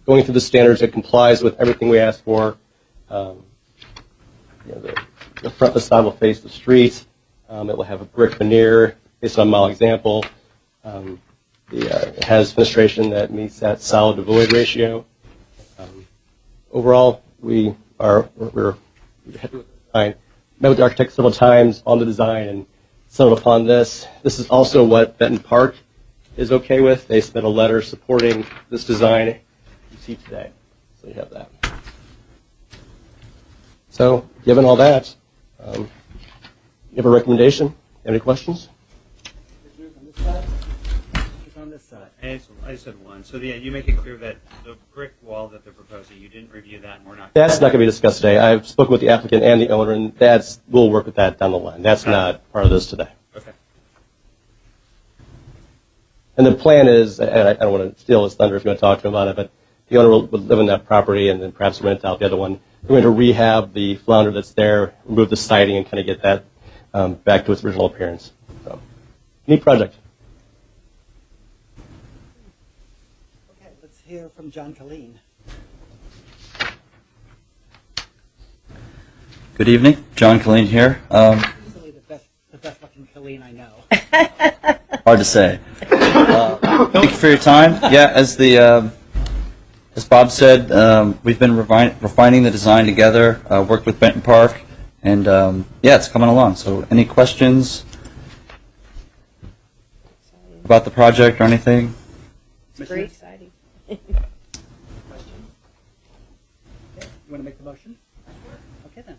through the standards, it complies with everything we asked for. The front facade will face the street. It will have a brick veneer based on a model example. It has fenestration that meets that solid to void ratio. Overall, we're happy with the design. Met with the architect several times on the design and settled upon this. This is also what Benton Park is okay with. They submit a letter supporting this design you see today. So you have that. So given all that, you have a recommendation? Any questions? On this side. I just had one. So you make it clear that the brick wall that they're proposing, you didn't review that, and we're not. That's not going to be discussed today. I've spoken with the applicant and the owner, and we'll work with that down the line. That's not part of this today. Okay. And the plan is, and I don't want to steal his thunder if you want to talk to him about it, but the owner will live in that property and then perhaps rent out the other one. We're going to rehab the flounder that's there, remove the siding, and kind of get that back to its original appearance. So, neat project. Okay, let's hear from John Killeen. Good evening, John Killeen here. Easily the best looking Killeen I know. Hard to say. Thank you for your time. Yeah, as as Bob said, we've been refining the design together, worked with Benton Park, and yeah, it's coming along. So any questions about the project or anything? It's very exciting. You want to make the motion? Okay then.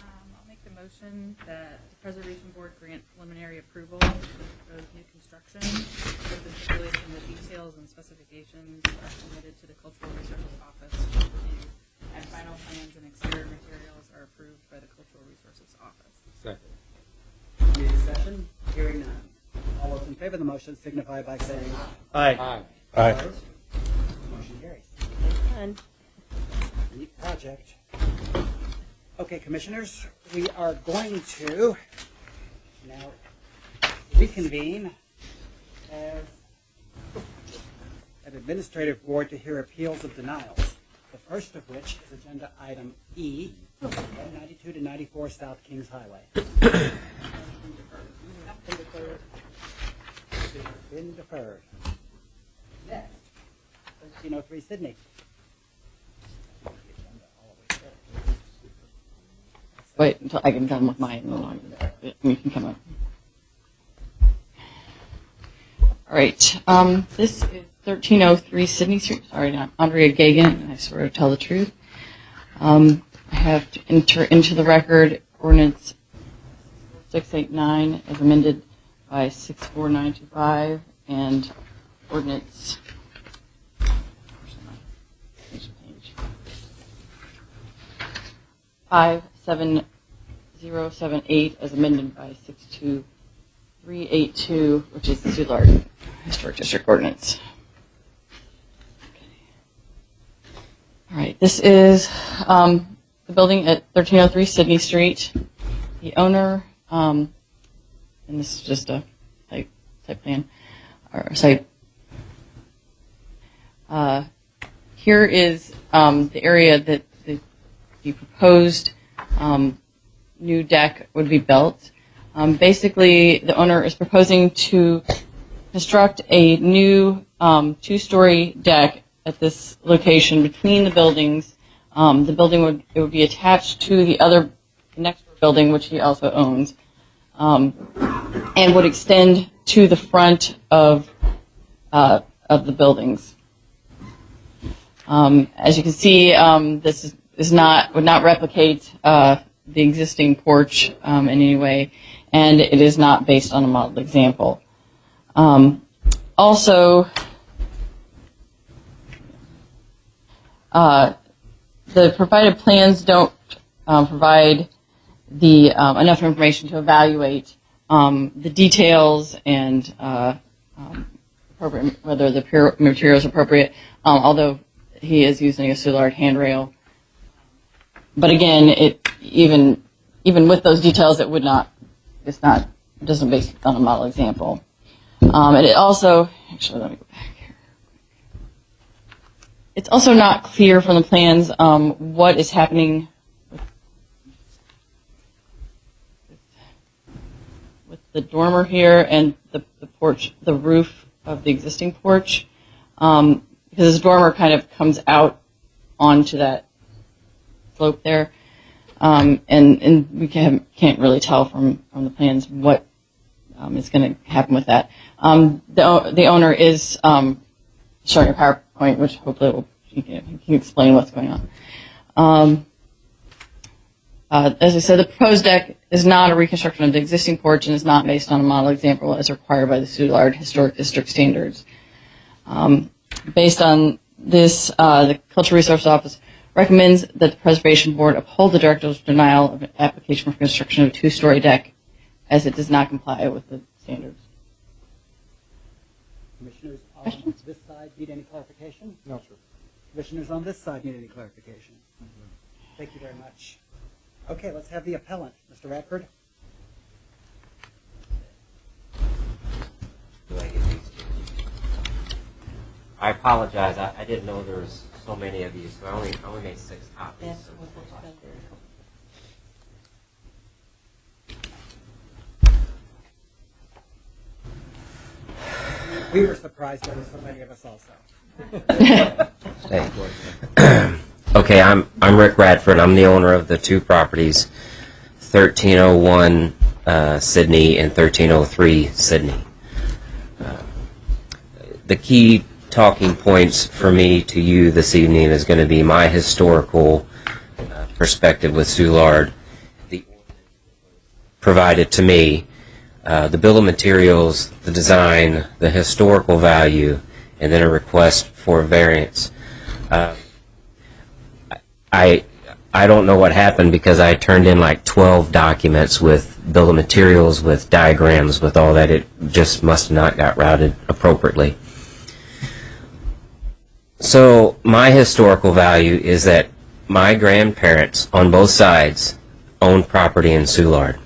I'll make the motion that the Preservation Board grant preliminary approval for proposed new construction with the stipulation that details and specifications are submitted to the Cultural Resources Office for review, and final plans and exterior materials are approved by the Cultural Resources Office. Second. Any discussion? Hearing none. All those in favor of the motion signify by saying aye. Aye. Opposed? Motion carries. Done. Neat project. Okay, commissioners, we are going to now reconvene as an administrative board to hear appeals of denials. The first of which is agenda item E, 92 to 94 South Kings Highway. Been deferred. Next, 1303 Sydney. Wait until I can come with mine, and then you can come up. All right. This is 1303 Sydney Street. Sorry, I'm Andrea Gagan, and I swear to tell the truth. I have to enter into the record ordinance 689 as amended by 64925 and ordinance 57078 as amended by 62382, which is the Soulard Historic District Ordinance. All right, this is the building at 1303 Sydney Street. The owner, and this is just a site plan, or site. Here is the area that the proposed new deck would be built. Basically, the owner is proposing to construct a new two-story deck at this location between the buildings. The building would be attached to the other next building, which he also owns, and would extend to the front of the buildings. As you can see, this would not replicate the existing porch in any way, and it is not based on a modeled example. Also, the provided plans don't provide the enough information to evaluate the details and whether the material is appropriate, although he is using a Soulard handrail. But again, even with those details, it doesn't base on a model example. And it also, actually, let me go back here. It's also not clear from the plans what is happening with the dormer here and the porch, the roof of the existing porch, because this dormer kind of comes out onto that slope there, and we can't really tell from the plans what is going to happen with that. The owner is showing a PowerPoint, which hopefully he can explain what's going on. As I said, the proposed deck is not a reconstruction of the existing porch and is not based on a model example as required by the Soulard Historic District standards. Based on this, the Cultural Resource Office recommends that the Preservation Board uphold the Director's denial of an application for construction of a two-story deck as it does not comply with the standards. Commissioners on this side need any clarification? No, sir. Commissioners on this side need any clarification? Thank you very much. Okay, let's have the appellant, Mr. Radford. I apologize. I didn't know there was so many of these, so I only made 6 copies. Yes, we were surprised there were so many of us also. Okay, I'm Rick Radford. I'm the owner of the two properties, 1301 Sydney and 1303 Sydney. The key talking points for me to you this evening is going to be my historical perspective with Soulard, the provided to me, the bill of materials, the design, the historical value, and then a request for variance. I don't know what happened because I turned in like 12 documents with bill of materials, with diagrams, with all that. It just must have not got routed appropriately. So my historical value is that my grandparents on both sides owned property in Soulard.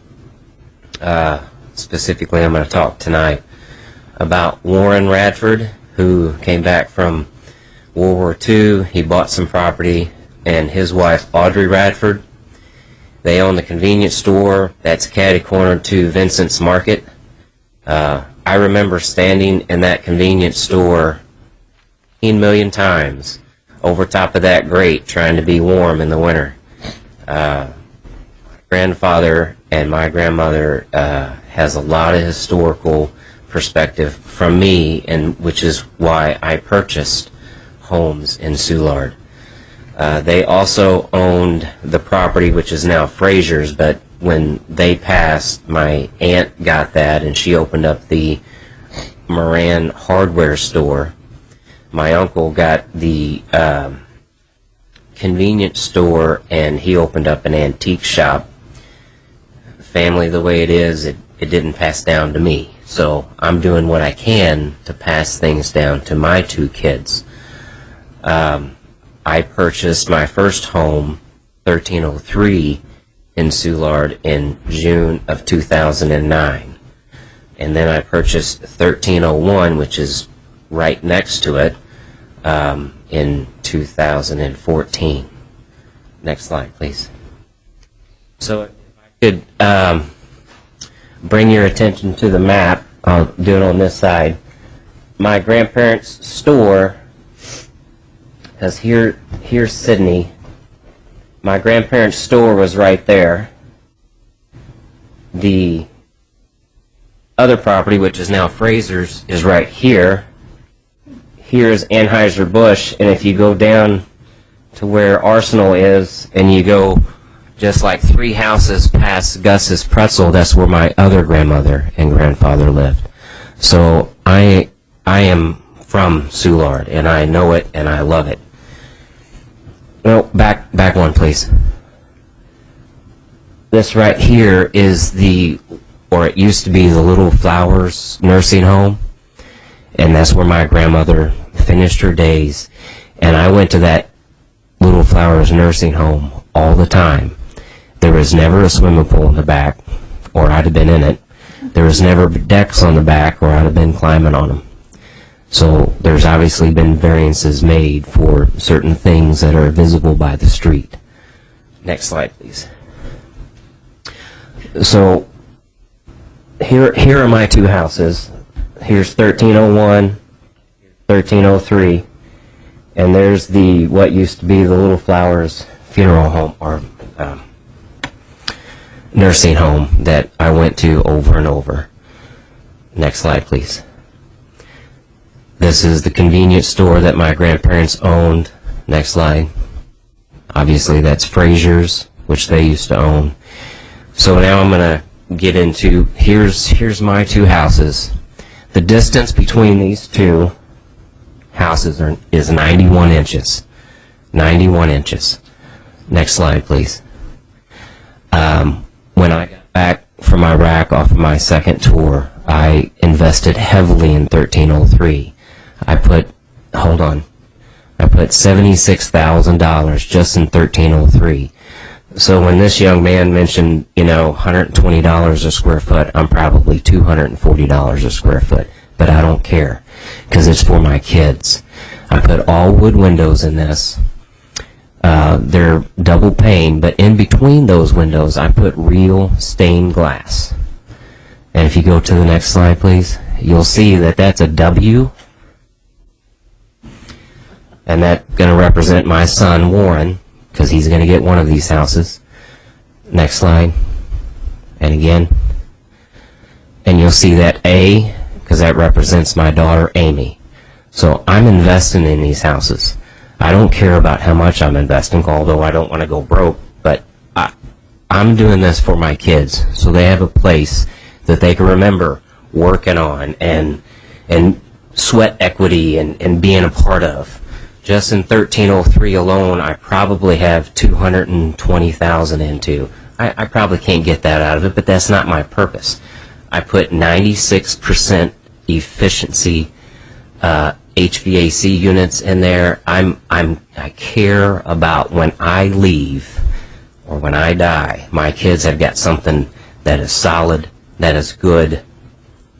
Specifically, I'm going to talk tonight about Warren Radford, who came back from World War II. He bought some property, and his wife, Audrey Radford. They own the convenience store that's catty-cornered to Vincent's Market. I remember standing in that convenience store 15 million times over top of that grate trying to be warm in the winter. My grandfather and my grandmother has a lot of historical perspective from me, and which is why I purchased homes in Soulard. They also owned the property which is now Fraser's, but when they passed, my aunt got that and she opened up the Moran hardware store. My uncle got the convenience store and he opened up an antique shop. Family the way it is, it didn't pass down to me. So I'm doing what I can to pass things down to my two kids. I purchased my first home, 1303, in Soulard in June of 2009. And then I purchased 1301, which is right next to it, in 2014. Next slide, please. So if I could bring your attention to the map, I'll do it on this side. My grandparents' store, because here's Sydney. My grandparents' store was right there. The other property, which is now Fraser's, is right here. Here's Anheuser-Busch, and if you go down to where Arsenal is, and you go just like 3 houses past Gus's Pretzel, that's where my other grandmother and grandfather lived. So I am from Soulard, and I know it, and I love it. No, back one, please. This right here is the, or it used to be the Little Flowers nursing home, and that's where my grandmother finished her days. And I went to that Little Flowers nursing home all the time. There was never a swimming pool in the back, or I'd have been in it. There was never decks on the back, or I'd have been climbing on them. So there's obviously been variances made for certain things that are visible by the street. Next slide, please. So here are my two houses. Here's 1301, 1303, and there's the what used to be the Little Flowers funeral home, or nursing home that I went to over and over. Next slide, please. This is the convenience store that my grandparents owned. Next slide. Obviously that's Fraser's, which they used to own. So now I'm going to get into, here's my two houses. The distance between these two houses is 91 inches. 91 inches. Next slide, please. When I got back from Iraq off of my second tour, I invested heavily in 1303. I put $76,000 just in 1303. So when this young man mentioned, $120 a square foot, I'm probably $240 a square foot, but I don't care because it's for my kids. I put all wood windows in this. They're double pane, but in between those windows, I put real stained glass. And if you go to the next slide, please, you'll see that that's a W. and that's going to represent my son, Warren, because he's going to get one of these houses. Next slide. And again. And you'll see that A, because that represents my daughter, Amy. So I'm investing in these houses. I don't care about how much I'm investing, although I don't want to go broke, but I'm doing this for my kids, so they have a place that they can remember working on and sweat equity and being a part of. Just in 1303 alone, I probably have $220,000 into. I probably can't get that out of it, but that's not my purpose. I put 96% efficiency HVAC units in there. I care about when I leave or when I die, my kids have got something that is solid, that is good,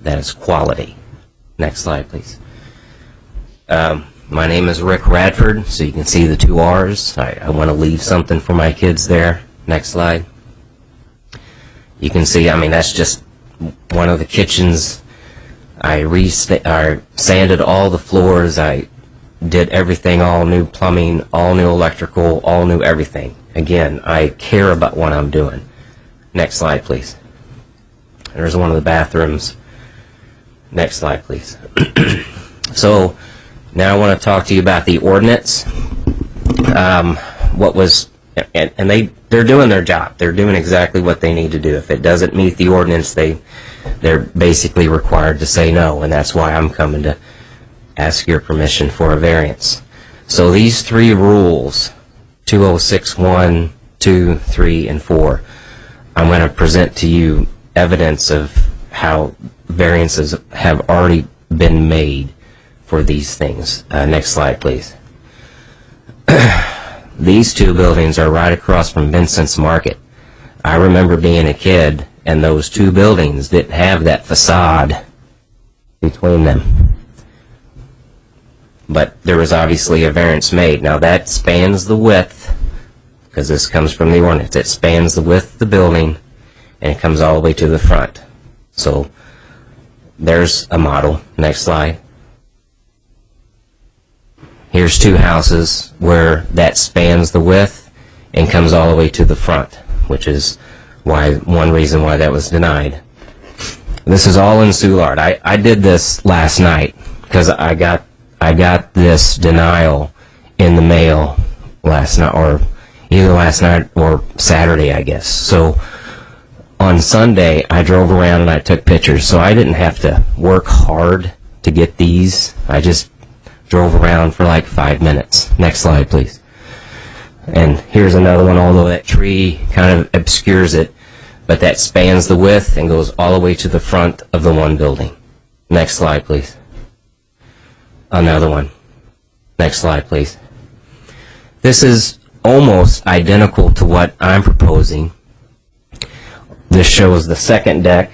that is quality. Next slide, please. My name is Rick Radford, so you can see the 2 R's. I want to leave something for my kids there. Next slide. You can see, I mean, that's just one of the kitchens. I sanded all the floors. I did everything, all new plumbing, all new electrical, all new everything. Again, I care about what I'm doing. Next slide, please. There's one of the bathrooms. Next slide, please. So now I want to talk to you about the ordinance. And they're doing their job. They're doing exactly what they need to do. If it doesn't meet the ordinance, they're basically required to say no, and that's why I'm coming to ask your permission for a variance. So these 3 rules, 2061, 2, 3, and 4, I'm going to present to you evidence of how variances have already been made for these things. Next slide, please. These 2 buildings are right across from Vincent's Market. I remember being a kid, and those 2 buildings didn't have that facade between them. But there was obviously a variance made. Now that spans the width, because this comes from the ordinance. It spans the width of the building, and it comes all the way to the front. So there's a model. Next slide. Here's 2 houses where that spans the width and comes all the way to the front, which is one reason why that was denied. This is all in Soulard. I did this last night because I got this denial in the mail last night, or either last night or Saturday, I guess. So on Sunday, I drove around and I took pictures, so I didn't have to work hard to get these. I just drove around for like 5 minutes. Next slide, please. And here's another one, although that tree kind of obscures it, but that spans the width and goes all the way to the front of the one building. Next slide, please. Another one. Next slide, please. This is almost identical to what I'm proposing. This shows the second deck.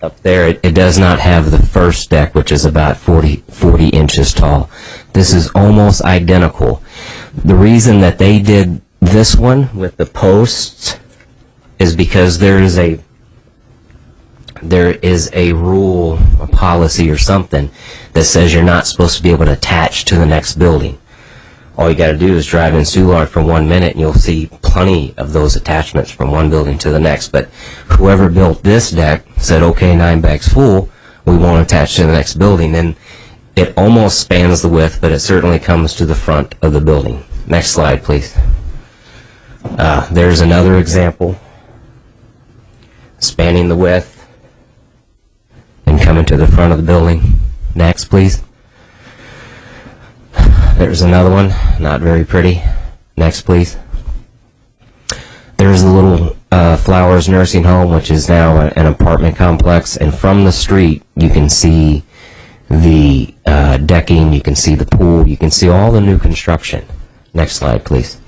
Up there, it does not have the first deck, which is about 40 inches tall. This is almost identical. The reason that they did this one with the posts is because there is a rule, a policy or something that says you're not supposed to be able to attach to the next building. All you got to do is drive in Soulard for 1 minute and you'll see plenty of those attachments from one building to the next. But whoever built this deck said, okay, 9 bags full, we won't attach to the next building. And it almost spans the width, but it certainly comes to the front of the building. Next slide, please. There's another example. Spanning the width and coming to the front of the building. Next, please. There's another one, not very pretty. Next, please. There's the little Flowers Nursing Home, which is now an apartment complex, and from the street you can see the decking, you can see the pool, you can see all the new construction. Next slide, please.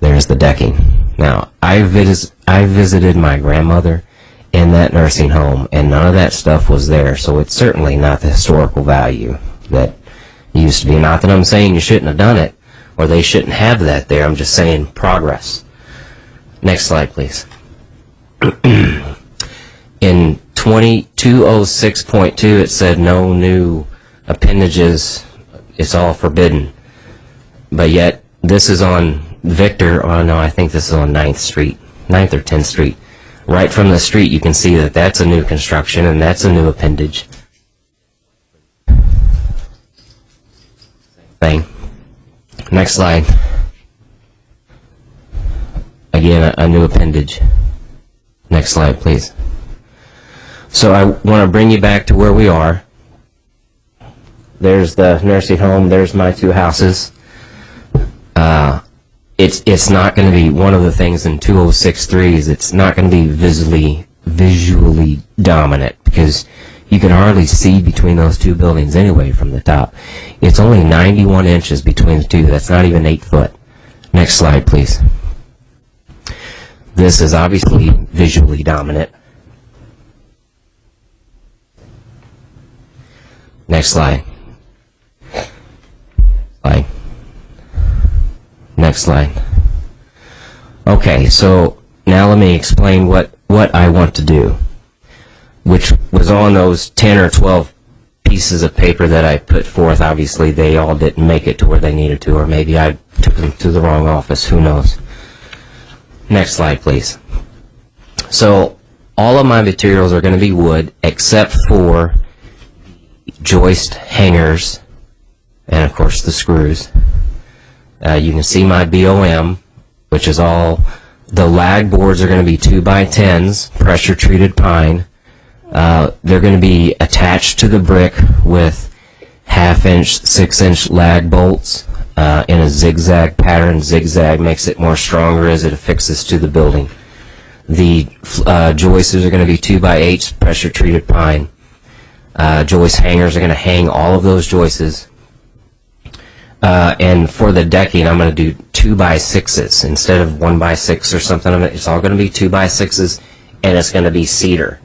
There's the decking. Now, I visited my grandmother in that nursing home, and none of that stuff was there, so it's certainly not the historical value that used to be. Not that I'm saying you shouldn't have done it, or they shouldn't have that there. I'm just saying progress. Next slide, please. In 2206.2, it said no new appendages, it's all forbidden. But yet, this is on Victor, oh no, I think this is on 9th Street, 9th or 10th Street. Right from the street, you can see that that's a new construction and that's a new appendage. Thing. Next slide. Again, a new appendage. Next slide, please. So I want to bring you back to where we are. There's the nursing home. There's my two houses. It's not going to be one of the things in 2063 is it's not going to be visually dominant because you can hardly see between those two buildings anyway from the top. It's only 91 inches between the two. That's not even 8 foot. Next slide, please. This is obviously visually dominant. Next slide. Slide. Next slide. Okay, so now let me explain what I want to do, which was on those 10 or 12 pieces of paper that I put forth. Obviously, they all didn't make it to where they needed to, or maybe I took them to the wrong office. Who knows? Next slide, please. So all of my materials are going to be wood, except for joist hangers and, of course, the screws. You can see my BOM, which is all, the lag boards are going to be 2x10s, pressure treated pine. They're going to be attached to the brick with 1/2 inch, 6-inch lag bolts in a zigzag pattern. Zigzag makes it more stronger as it affixes to the building. The joists are going to be 2x8s, pressure treated pine. Joist hangers are going to hang all of those joists. And for the decking, I'm going to do 2x6s instead of 1x6 or something. It's all going to be 2x6s, and it's going to be cedar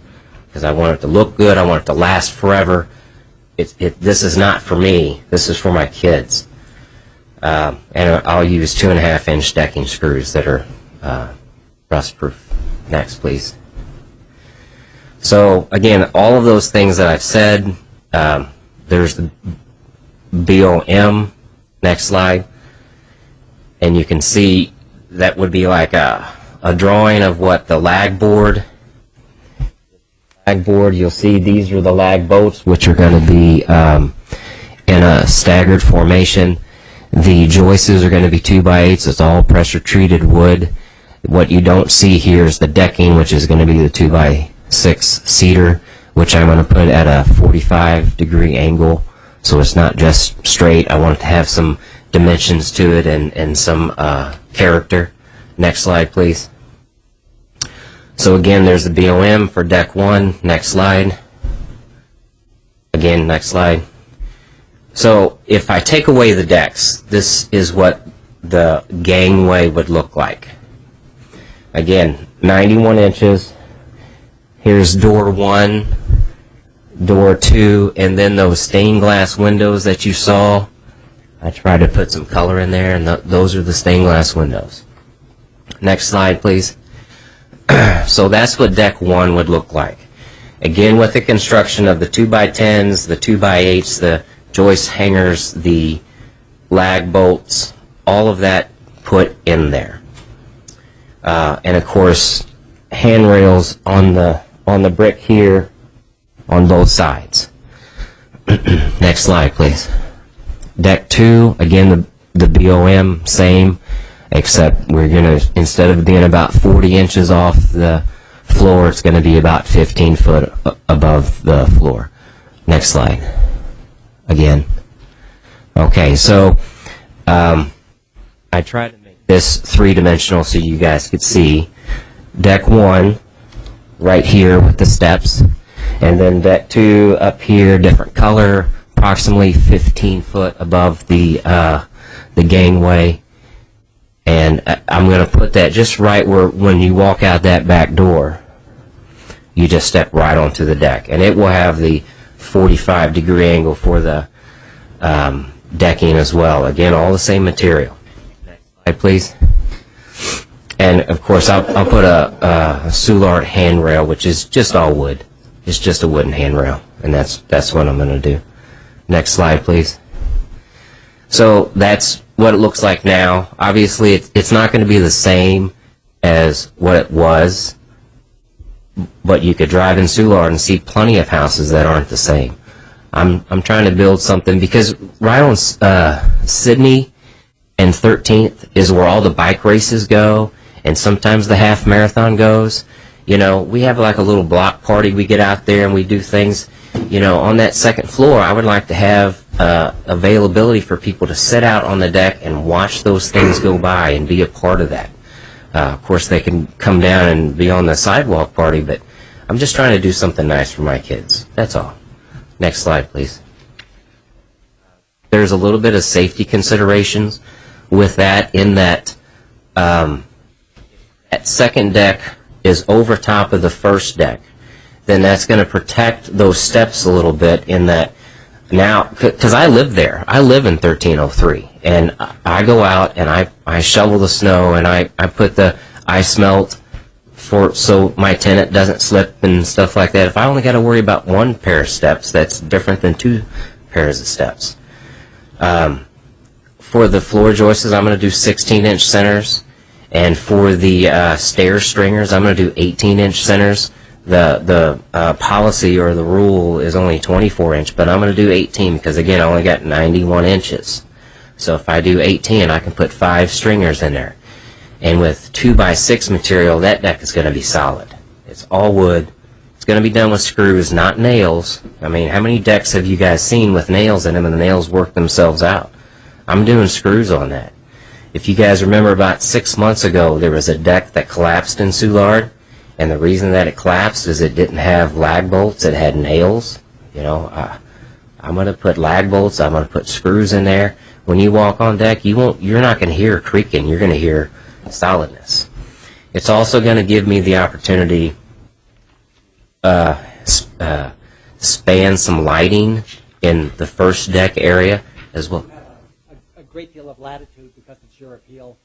because I want it to look good. I want it to last forever. This is not for me. This is for my kids. And I'll use 2.5 inch decking screws that are rust proof. Next, please. So again, all of those things that I've said. There's the BOM. Next slide. And you can see that would be like a drawing of what the lag board. You'll see these are the lag bolts, which are going to be in a staggered formation. The joists are going to be 2x8s. It's all pressure treated wood. What you don't see here is the decking, which is going to be the 2x6 cedar, which I'm going to put at a 45-degree angle. So it's not just straight. I want it to have some dimensions to it and some character. Next slide, please. So again, there's the BOM for deck 1. Next slide. Again, next slide. So if I take away the decks, this is what the gangway would look like. Again, 91 inches. Here's door 1. Door 2, and then those stained glass windows that you saw. I tried to put some color in there, and those are the stained glass windows. Next slide, please. So that's what deck 1 would look like. Again, with the construction of the 2x10s, the 2x8s, the joist hangers, the lag bolts, all of that put in there. And of course, handrails on the brick here on both sides. Next slide, please. Deck 2, again, the BOM, same, except we're going to, instead of being about 40 inches off the floor, it's going to be about 15 foot above the floor. Next slide. Again. Okay, so I tried to make this three-dimensional so you guys could see. Deck 1, right here with the steps. And then deck 2 up here, different color, approximately 15 foot above the gangway. And I'm going to put that just right where when you walk out that back door, you just step right onto the deck. And it will have the 45-degree angle for the decking as well. Again, all the same material. Next slide, please. And of course, I'll put a Soulard handrail, which is just all wood. It's just a wooden handrail, and that's what I'm going to do. Next slide, please. So that's what it looks like now. Obviously, it's not going to be the same as what it was, but you could drive in Soulard and see plenty of houses that aren't the same. I'm trying to build something because right on Sydney and 13th is where all the bike races go, and sometimes the half marathon goes. You know, we have like a little block party. We get out there and we do things. You know, on that second floor, I would like to have availability for people to sit out on the deck and watch those things go by and be a part of that. Of course, they can come down and be on the sidewalk party, but I'm just trying to do something nice for my kids. That's all. Next slide, please. There's a little bit of safety considerations with that, in that that second deck is over top of the first deck. Then that's going to protect those steps a little bit, in that now, because I live there. I live in 1303, and I go out and I shovel the snow, and I put the ice melt so my tenant doesn't slip and stuff like that. If I only got to worry about one pair of steps, that's different than two pairs of steps. For the floor joists, I'm going to do 16-inch centers, and for the stair stringers, I'm going to do 18-inch centers. The policy or the rule is only 24-inch, but I'm going to do 18 because, again, I only got 91 inches. So if I do 18, I can put 5 stringers in there. And with 2x6 material, that deck is going to be solid. It's all wood. It's going to be done with screws, not nails. I mean, how many decks have you guys seen with nails in them and the nails work themselves out? I'm doing screws on that. If you guys remember, about 6 months ago, there was a deck that collapsed in Soulard. And the reason that it collapsed is it didn't have lag bolts, it had nails. You know, I'm going to put lag bolts, I'm going to put screws in there. When you walk on deck, you're not going to hear creaking, you're going to hear solidness. It's also going to give me the opportunity span some lighting in the first deck area as well. You have a great deal of latitude because it's your appeal,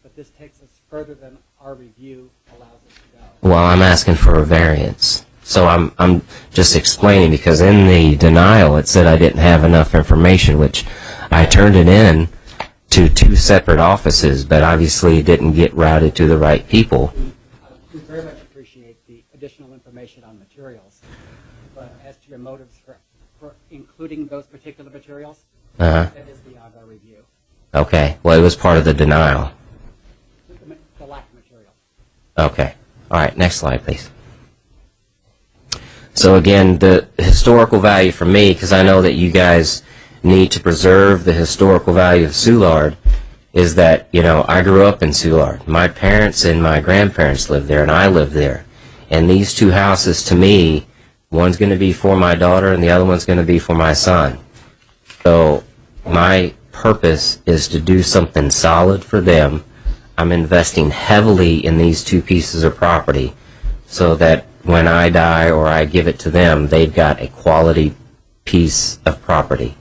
but this takes us further than our review allows us to go. Well, I'm asking for a variance. So I'm just explaining, because in the denial it said I didn't have enough information, which I turned it in to 2 separate offices, but obviously it didn't get routed to the right people. We very much appreciate the additional information on materials, but as to your motives for including those particular materials, that is beyond our review. Okay. Well, it was part of the denial. The lack of material. Okay. All right. Next slide, please. So again, the historical value for me, because I know that you guys need to preserve the historical value of Soulard, is that, you know, I grew up in Soulard. My parents and my grandparents lived there, and I lived there. And these 2 houses, to me, one's going to be for my daughter, and the other one's going to be for my son. So my purpose is to do something solid for them. I'm investing heavily in these 2 pieces of property so that when I die or I give it to them, they've got a quality piece of property.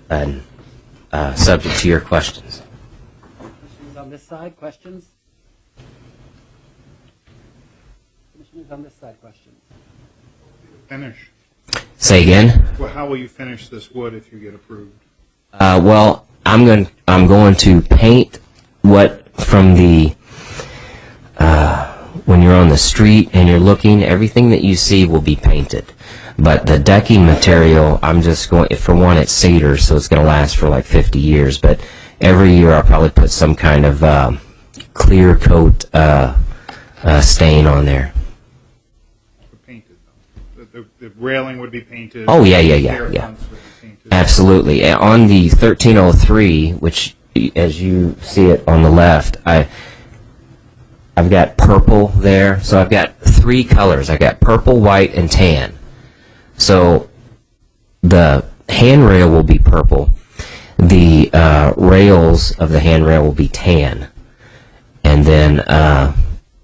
And subject to your questions. Commissioners on this side, questions? Commissioners on this side, questions? Finish. Say again? Well, how will you finish this wood if you get approved? Well, I'm going to paint what from the when you're on the street and you're looking, everything that you see will be painted. But the decking material, I'm just going, for one, it's cedar, so it's going to last for like 50 years. But every year I'll probably put some kind of clear coat stain on there. Painted, though. The railing would be painted. Oh, yeah. Absolutely. On the 1303, which, as you see it on the left, I've got purple there. So I've got 3 colors. I've got purple, white, and tan. So the handrail will be purple. The rails of the handrail will be tan. And then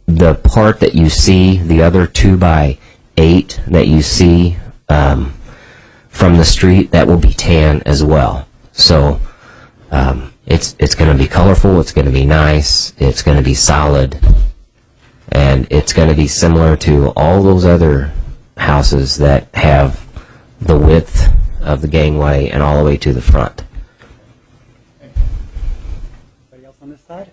the part that you see, the other 2x8 that you see from the street, that will be tan as well. So it's going to be colorful, it's going to be nice, it's going to be solid, and it's going to be similar to all those other houses that have the width of the gangway and all the way to the front. Anybody else on this side?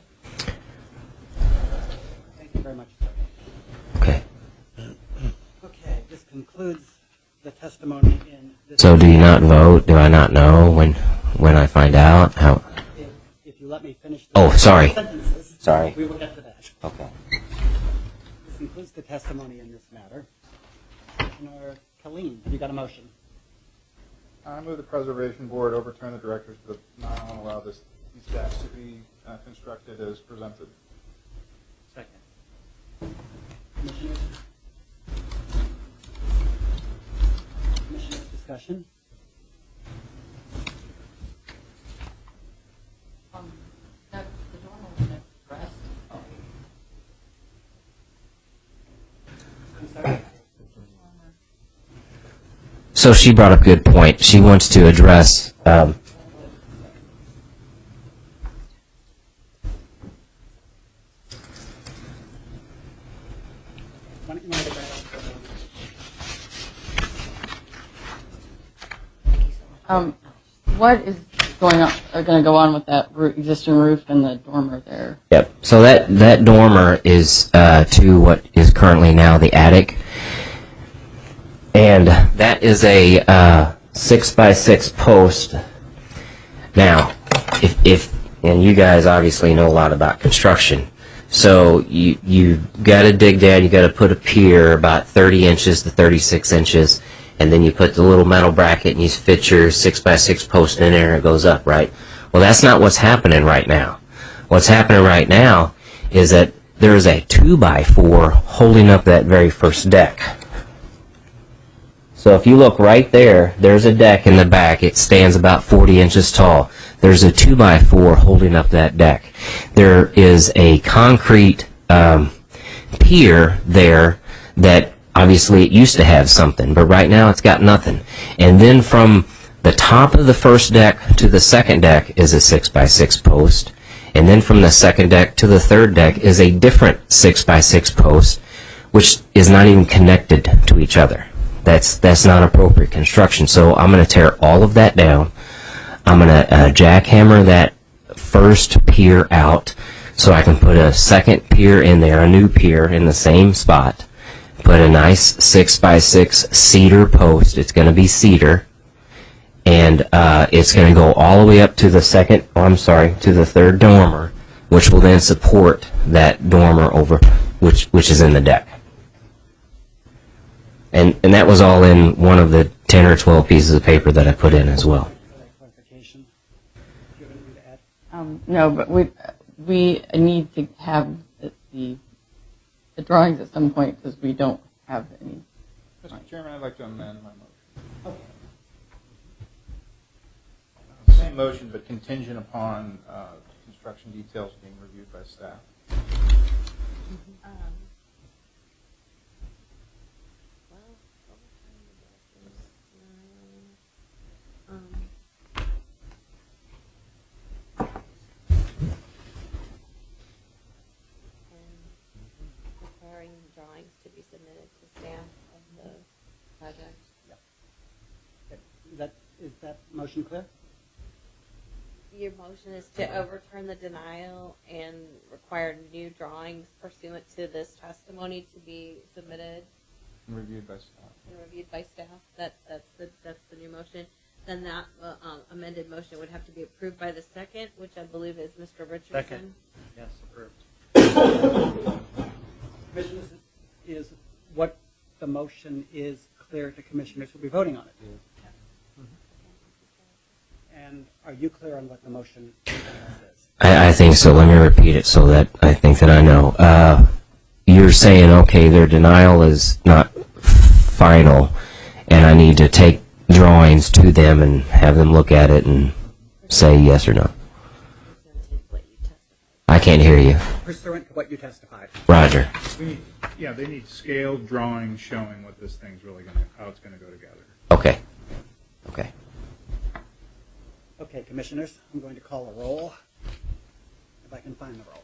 Thank you very much, sir. Okay. Okay, this concludes the testimony in this. So do you not vote? Do I not know when I find out? How? If you let me finish the Oh, sorry. sentences, Sorry. we will get to that. Okay. This concludes the testimony in this matter. Commissioner Killeen, have you got a motion? I move the Preservation Board overturn the director's denial and allow these decks to be constructed as presented. Second. Commissioners? Commissioners, discussion? I'm sorry? So she brought up a good point. She wants to address Why don't you mind if What is going to go on with that existing roof and the dormer there? Yep. So that dormer is to what is currently now the attic, and that is a 6x6 post. Now, if and you guys obviously know a lot about construction, so you got to dig down. You got to put a pier about 30 inches to 36 inches. And then you put the little metal bracket and you fit your 6x6 post in there and it goes up, right? Well, that's not what's happening right now. What's happening right now is that there is a 2x4 holding up that very first deck. So if you look right there, there's a deck in the back. It stands about 40 inches tall. There's a 2x4 holding up that deck. There is a concrete pier there that obviously it used to have something, but right now it's got nothing. And then from the top of the first deck to the second deck is a 6x6 post. And then from the second deck to the third deck is a different 6x6 post, which is not even connected to each other. That's not appropriate construction. So I'm going to tear all of that down. I'm going to jackhammer that first pier out so I can put a second pier in there, a new pier in the same spot. Put a nice 6x6 cedar post. It's going to be cedar, and it's going to go all the way up to the to the third dormer, which will then support that dormer over, which is in the deck. And that was all in one of the 10 or 12 pieces of paper that I put in as well. No, but we need to have the drawings at some point because we don't have any. Mr. Chairman, I'd like to amend my motion. Okay. Same motion, but contingent upon construction details being reviewed by staff. Drawings to be submitted to staff of the project. Yep. Is that motion clear? Your motion is to overturn the denial and require new drawings pursuant to this testimony to be submitted And reviewed by staff. and reviewed by staff. That's the new motion. Then that amended motion would have to be approved by the second, which I believe is Mr. Richardson. Second. Yes, approved. Commissioners, is what the motion is clear to commissioners who will be voting on it? And are you clear on what the motion is? I think so. Let me repeat it so that I think that I know. You're saying, okay, their denial is not final, and I need to take drawings to them and have them look at it and say yes or no. I can't hear you. Pursuant to what you testified. Roger. They need scaled drawings showing what this thing's really how it's going to go together. Okay. Okay, commissioners, I'm going to call a roll. If I can find the roll.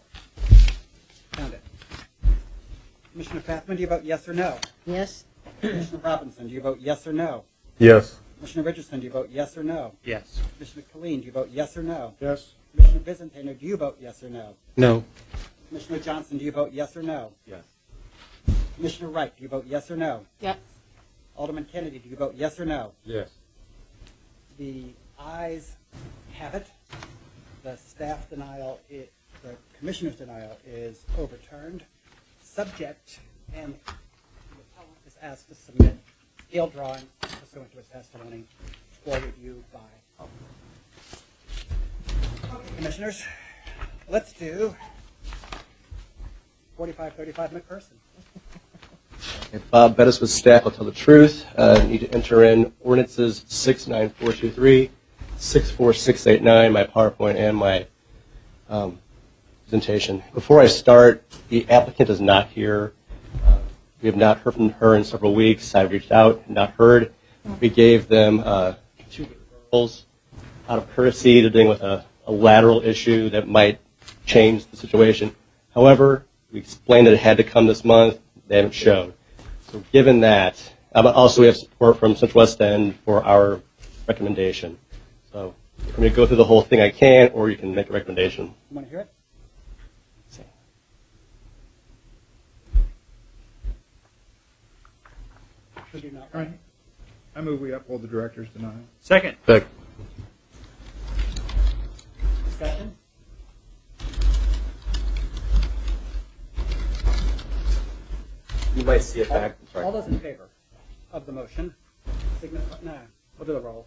Found it. Commissioner Fathman, do you vote yes or no? Yes. Commissioner Robinson, do you vote yes or no? Yes. Commissioner Richardson, do you vote yes or no? Yes. Commissioner Killeen, do you vote yes or no? Yes. Commissioner Byzantino, do you vote yes or no? No. Commissioner Johnson, do you vote yes or no? Yes. Commissioner Wright, do you vote yes or no? Yes. Alderman Kennedy, do you vote yes or no? Yes. The ayes have it. The staff denial, the commissioner's denial is overturned. Subject, and the appellant is asked to submit scale drawings pursuant to his testimony for review by. Okay, commissioners, let's do 4535 McPherson. Bob Bettis with staff will tell the truth. Need to enter in ordinances 69423, 64689, my PowerPoint and my presentation. Before I start, the applicant is not here. We have not heard from her in several weeks. I've reached out, not heard. We gave them 2 referrals out of courtesy to dealing with a lateral issue that might change the situation. However, we explained that it had to come this month. They haven't shown. So given that, also we have support from Central West End for our recommendation. So if I'm going to go through the whole thing, I can, or you can make a recommendation. You want to hear it? Should you not? All right. I move we uphold the director's denial. Second. Discussion? You might see it back. All those in favor of the motion, signify, no, we'll do the roll.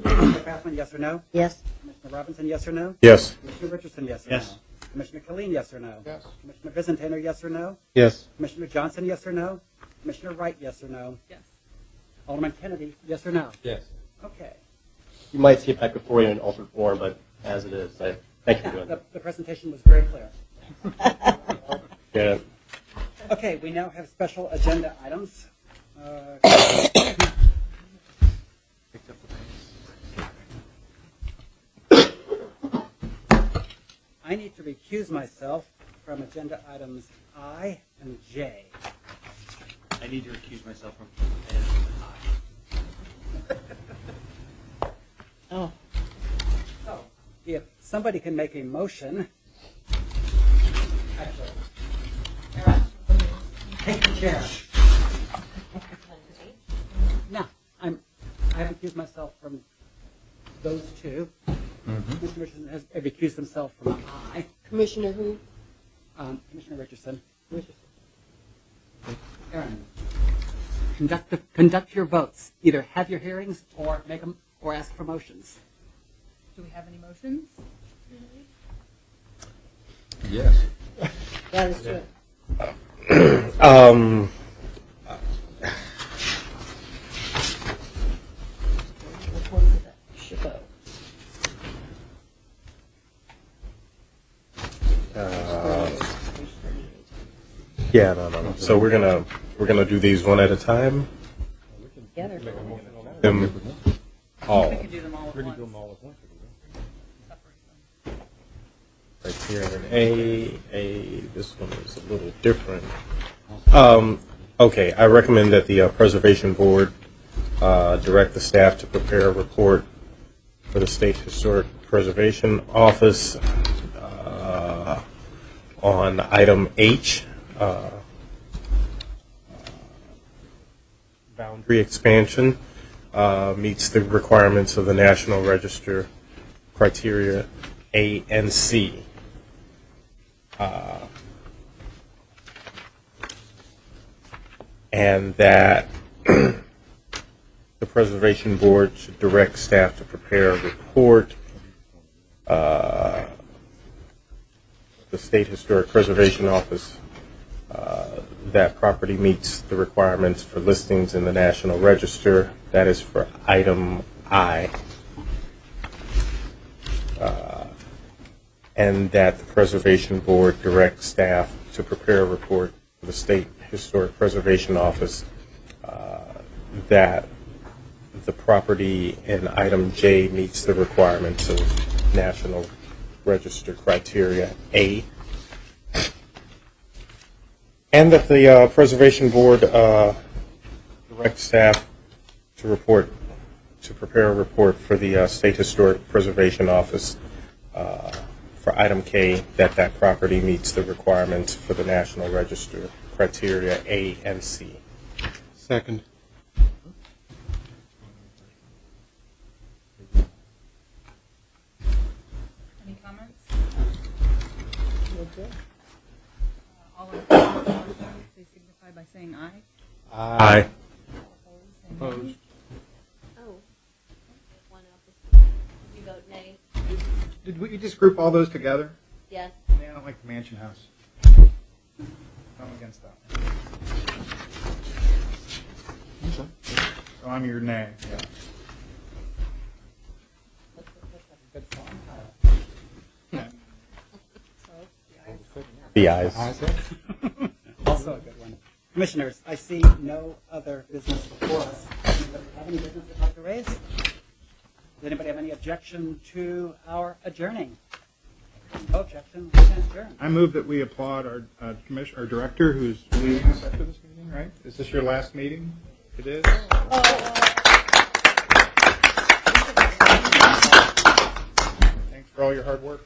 Commissioner Passman, yes or no? Yes. Commissioner Robinson, yes or no? Yes. Commissioner Richardson, yes or Yes. no? Commissioner Killeen, yes or no? Yes. Commissioner Byzantino, yes or no? Yes. Commissioner Johnson, yes or no? Commissioner Wright, yes or no? Yes. Alderman Kennedy, yes or no? Yes. Okay. You might see it back before you in an altered form, but as it is, thank you for doing that. The presentation was very clear. Yeah. Okay, we now have special agenda items. I need to recuse myself from agenda items I and J. I need to recuse myself from Oh. So, if somebody can make a motion. Actually, take the chair. No, I have recused myself from those two. Mr. Richardson has recused himself from I. Commissioner who? Commissioner Richardson. Aaron, conduct your votes. Either have your hearings or make them or ask for motions. Do we have any motions? Yes. Yeah, let's do it. Yeah, no. So we're gonna do these one at a time. Together. Them all. We can do them all at once. Criterion A. This one is a little different. Okay, I recommend that the Preservation Board direct the staff to prepare a report for the State Historic Preservation Office on item H, boundary expansion meets the requirements of the National Register criteria A and C. And that the Preservation Board should direct staff to prepare a report. The State Historic Preservation Office, that property meets the requirements for listings in the National Register. That is for item I. And that the Preservation Board direct staff to prepare a report for the State Historic Preservation Office that the property in item J meets the requirements of National Register criteria A. And that the Preservation Board direct staff to report to prepare a report for the State Historic Preservation Office for item K, that property meets the requirements for the National Register criteria A and C. Second. Any comments? All in favor of the motion, please signify by saying aye. Aye. Opposed? Oh. One opposite. You vote nay. Did we just group all those together? Yes. Yeah, I don't like the mansion house. I'm against that. So I'm your nay. Yeah. The ayes. Also a good one. Commissioners, I see no other business before us. Anybody have any business they'd like to raise? Does anybody have any objection to our adjourning? No objection, we can adjourn. I move that we applaud our commissioner, our director, who's leaving us after this meeting. Right? Is this your last meeting? It is. Thanks for all your hard work.